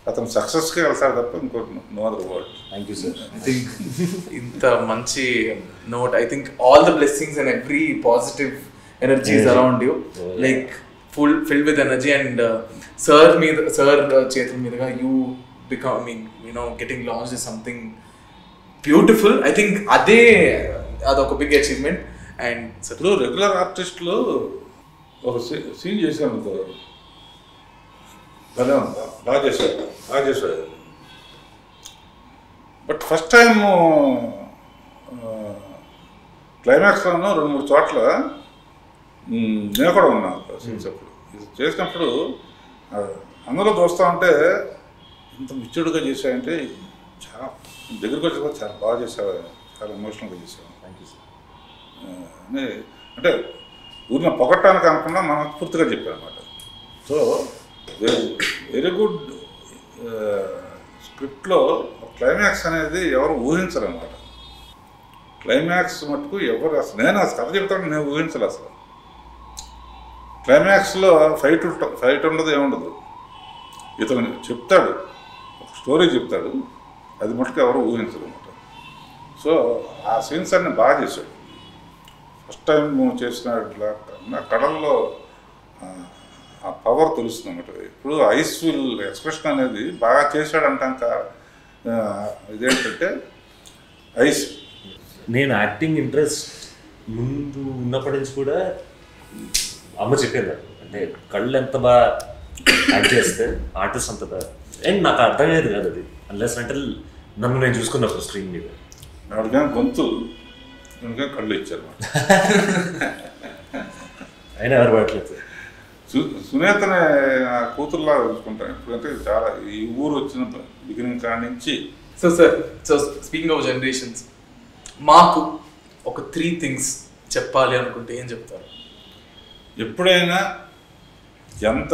అతను సక్సెస్కి వెళ్తాడు తప్ప ఇంకోటి no other word. Thank you sir. I think ఇంత మంచి note, I think all the blessings and every positive energies around you, like filled with energy, and sir చేతుల మీదుగా you becoming, getting launched is something beautiful. I think అదొక బిగ్ అచీవ్మెంట్. అండ్ ఇప్పుడు రెగ్యులర్ ఆర్టిస్టులు ఒక సీన్ చేశాను అనుకో, భలే ఉందా, బాగా చేశాడు. బట్ ఫస్ట్ టైం క్లైమాక్స్లోనూ 2-3 చోట్ల నేను కూడా ఉన్నాను సీన్స్. అప్పుడు ఇది చేసినప్పుడు అందరూ చూస్తూ ఉంటే ఇంత మిచ్చుడుగా చేశాయంటే చాలా దగ్గరికి వచ్చి కూడా చాలా బాగా చేసావు, చాలా ఎమోషనల్గా చేసావు. Thank you sir. అంటే ఊరిని పొగట్టానికి అనుకున్నా మనం పూర్తిగా చెప్పాను అనమాట. సో వెరీ గుడ్ స్క్రిప్ట్లో క్లైమాక్స్ అనేది ఎవరు ఊహించరు అనమాట. క్లైమాక్స్ మటుకు ఎవరు అసలు నేను కథ చెప్తాను, నేను ఊహించలే అసలు. క్లైమాక్స్లో ఫైట్ ఉండదు, ఏముండదు. ఇతను చెప్తాడు, ఒక స్టోరీ చెప్తాడు, అది మటుకు ఎవరు ఊహించరు అనమాట. సో ఆ సీన్స్ అన్ని బాగా చేశాడు. ఫస్ట్ టైం చేసినట్లా కళల్లో ఆ పవర్ తెలుస్తుంది అన్నమాట. ఇప్పుడు ఐస్ విల్ ఎక్స్ప్రెషన్ అనేది బాగా చేశాడంటాక ఇదేంటంటే ఐస్. నేను యాక్టింగ్ ఇంట్రెస్ట్ ముందు ఉన్నప్పటి నుంచి కూడా అమ్మ చెప్పేది, అంటే కళ్ళు ఎంత బాగా యాక్ట్ చేస్తే ఆర్టిస్ట్ అంత బాగా. అండ్ నాకు అర్థమయ్యేది కాదు అది, అన్లెస్ అంటే నన్ను నేను చూసుకున్నప్పుడు స్క్రీన్ మీద. వాడిగా గొంతు కళ్ళు ఇచ్చారు. అయినా ఎవరు పడట్లేదు. సునేతనే కూతురులా చూసుకుంటాను ఇప్పుడంటే చాలా. ఈ ఊరు వచ్చిన బిగినింగ్ కాడి నుంచి. సో స్పీకింగ్ ఆఫ్ జనరేషన్స్, మాకు ఒక 3 things చెప్పాలి అనుకుంటే ఏం చెప్తారు? ఎప్పుడైనా ఎంత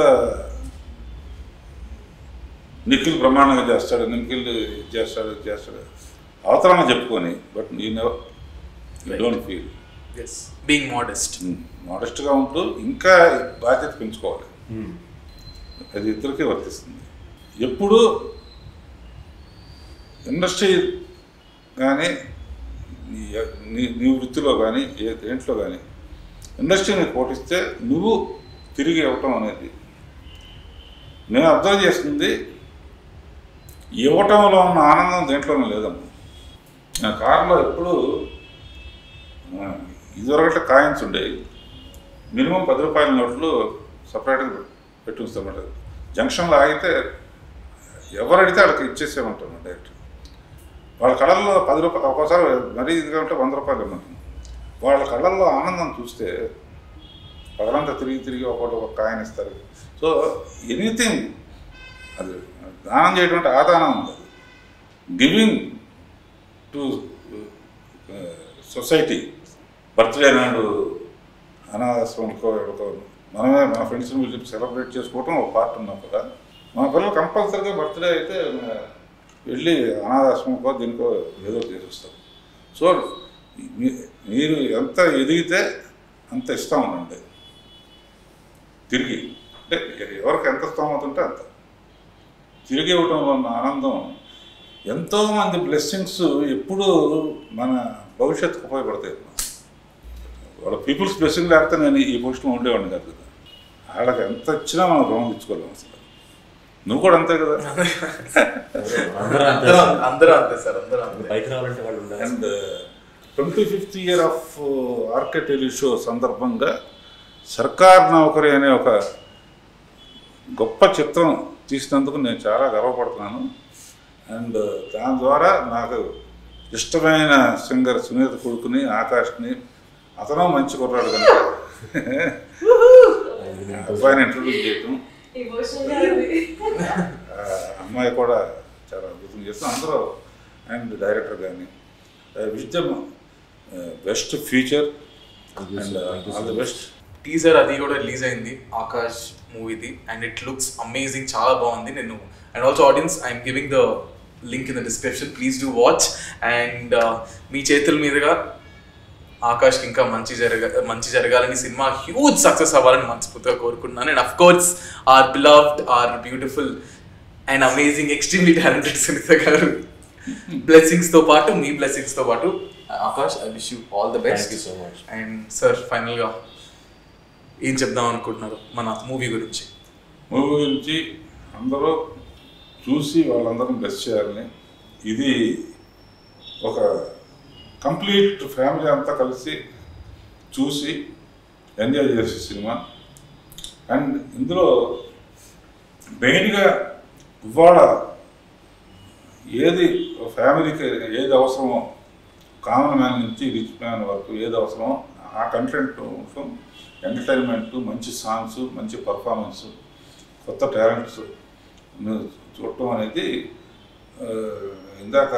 నిఖిల్ బ్రహ్మాండంగా చేస్తాడు, నిఖిల్ చేస్తాడు అవతరంగా చెప్పుకొని, but you don't feel. Being మోడెస్ట్గా ఉంటూ ఇంకా బాధ్యత పెంచుకోవాలి. అది ఇద్దరికీ వర్తిస్తుంది. ఎప్పుడు ఇండస్ట్రీ కానీ నీ వృత్తిలో కానీ దేంట్లో కానీ ఇండస్ట్రీని పోటిస్తే నువ్వు తిరిగి ఇవ్వటం అనేది నేను అబ్జర్వ్ చేస్తుంది. ఇవ్వటంలో ఉన్న ఆనందం దేంట్లోనే లేదమ్మా. నా కారులో ఎప్పుడు ఇదివరకట్లా కాయిన్స్ ఉండేవి, మినిమం 10 రూపాయల నోట్లు సపరేట్గా పెట్టుకుంటామన్నమాట. జంక్షన్లో ఆగితే ఎవరు అడిగితే వాళ్ళకి ఇచ్చేసేమంటాం డైరెక్ట్. వాళ్ళ కళల్లో 10 రూపాయలు, ఒక్కోసారి మరీ ఇదిగా ఉంటే 100 రూపాయలు ఇవ్వమంటాం. వాళ్ళ కళ్ళల్లో ఆనందం చూస్తే పగలంతా తిరిగి ఒక కాయిన్ ఇస్తారు. సో ఎనీథింగ్ అది దానం చేయడం అంటే ఆ దానం ఉండదు. Giving to society. బర్త్డే నాడు అనాథాశ్రమంలో మనమే మన ఫ్రెండ్స్ని పిలిచి సెలబ్రేట్ చేసుకోవటం ఒక పార్ట్ ఉన్నాం కదా. మన పిల్లలు కంపల్సరీగా బర్త్డే అయితే వెళ్ళి అనాథాశ్రమంకో దీనికో ఏదో చేసేస్తారు. సో మీరు ఎంత ఎదిగితే అంత ఇస్తూ ఉండండి తిరిగి. అంటే ఎవరికి ఎంత స్తోమత అంత తిరిగి ఇవ్వటంలో ఉన్న ఆనందం. ఎంతోమంది బ్లెస్సింగ్స్ ఎప్పుడూ మన భవిష్యత్తుకు ఉపయోగపడతాయి. వాళ్ళ పీపుల్స్ బ్లెస్సింగ్ లేకపోతే నేను ఈ పొజిషన్లో ఉండేవాడిని కాదు కదా. వాళ్ళకి ఎంత ఇచ్చినా మనం రుణం తెచ్చుకోలేము అసలు. నువ్వు కూడా అంతే కదా. అందరూ అంతే sir, and 25th year of RK Teleshow సందర్భంగా సర్కార్ నౌకరీ అనే ఒక గొప్ప చిత్రం తీసినందుకు నేను చాలా గర్వపడుతున్నాను. అండ్ దాని ద్వారా నాకు ఇష్టమైన సింగర్ సునీత కొడుకుని ఆకాష్ని, అతను మంచి కుర్రాడు కనుక అబ్బాయిని ఇంట్రొడ్యూస్ చేయటం, అమ్మాయి కూడా చాలా అద్భుతం చేస్తాం అందరూ. అండ్ డైరెక్టర్ కానీ wish them best future and all the best. Teaser అది కూడా రిలీజ్ అయింది ఆకాష్ మూవీది, అండ్ ఇట్ లుక్స్ అమేజింగ్, చాలా బాగుంది. నేను and also audience I'm giving the link in the description, please do watch. And మీ చేతుల మీదుగా ఆకాష్కి ఇంకా మంచి జరగాలని, సినిమా హ్యూజ్ సక్సెస్ అవ్వాలని మనస్ఫూర్తిగా కోరుకుంటున్నాను. And of course our beloved, our beautiful and amazing extremely talented Sunitha garu. Blessings తో పాటు మీ బ్లెస్సింగ్స్ తో పాటు Akash, I wish you all the best. Thank you so much. And sir final గా ఏం చెప్దాం అనుకుంటున్నారు మన మూవీ గురించి? మూవీ గురించి అందరూ చూసి వాళ్ళందరం బ్లెస్ చేయాలని, ఇది ఒక కంప్లీట్ ఫ్యామిలీ అంతా కలిసి చూసి ఎంజాయ్ చేసే సినిమా. అండ్ ఇందులో మెయిన్గా ఇవాళ ఏది ఫ్యామిలీకి ఏది అవసరమో, కామన్ మ్యాన్ నుంచి రిచ్ మ్యాన్ వరకు ఏది అవసరమో ఆ కంటెంట్ కోసం ఎంటర్టైన్మెంట్, మంచి సాంగ్స్, మంచి పర్ఫార్మెన్స్, కొత్త టాలెంట్స్ చూడటం అనేది ఇందాక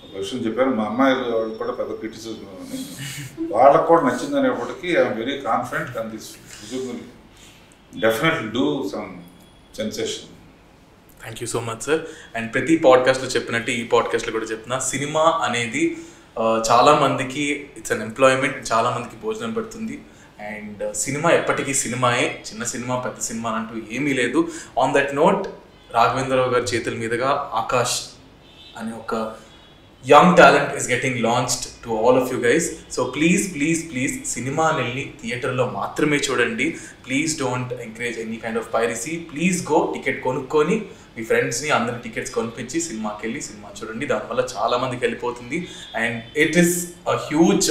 ఒక విషయం చెప్పాను, మా అమ్మాయిలు వాళ్ళు కూడా పెద్ద క్రిటిసిజం అని, వాళ్ళకు కూడా నచ్చింది అనేప్పటికీ I'm very confident and this will definitely do some sensation. Thank you so much sir. And ప్రతి పాడ్కాస్ట్లో చెప్పినట్టు ఈ పాడ్కాస్ట్లో కూడా చెప్తున్నా, సినిమా అనేది చాలా మందికి ఇట్స్ అన్ ఎంప్లాయ్మెంట్, చాలా మందికి భోజనం పెడుతుంది. అండ్ సినిమా ఎప్పటికీ సినిమాయే, చిన్న సినిమా పెద్ద సినిమా అంటూ ఏమీ లేదు. ఆన్ దట్ నోట్, రాఘవేంద్రరావు గారి చేతుల మీదుగా ఆకాష్ అనే ఒక young talent is getting launched to all of you guys. So please please please సినిమాని వెళ్ళి థియేటర్లో మాత్రమే చూడండి. Please don't encourage any kind of piracy. Please go, ticket కొనుక్కొని మీ ఫ్రెండ్స్ని అందరి టికెట్స్ కొనిపించి సినిమాకి వెళ్ళి సినిమా చూడండి. దానివల్ల చాలా మందికి వెళ్ళిపోతుంది. And it is a huge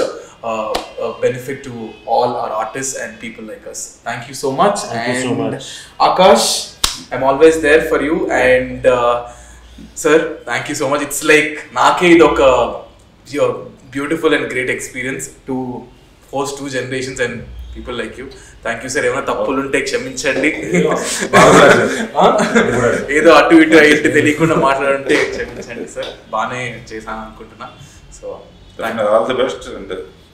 benefit to all our artists and people like us. Thank you so much. Thank you so much. Akash, I'm always there for you. And sir, thank you so much. It's like naake idoka beautiful and great experience to host two generations and people like you. Thank you sir. Evana tappulu unte kshaminchandi. Edo atu itu ayittu teliyakunda maatladunte kshaminchandi sir. Baane chesanu anukuntunna. So all the best. And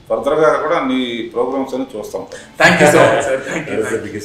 ఫర్దర్గా కూడా నీ ప్రోగ్రామ్స్ అని చూస్తాం. Thank you so much sir. Thank you.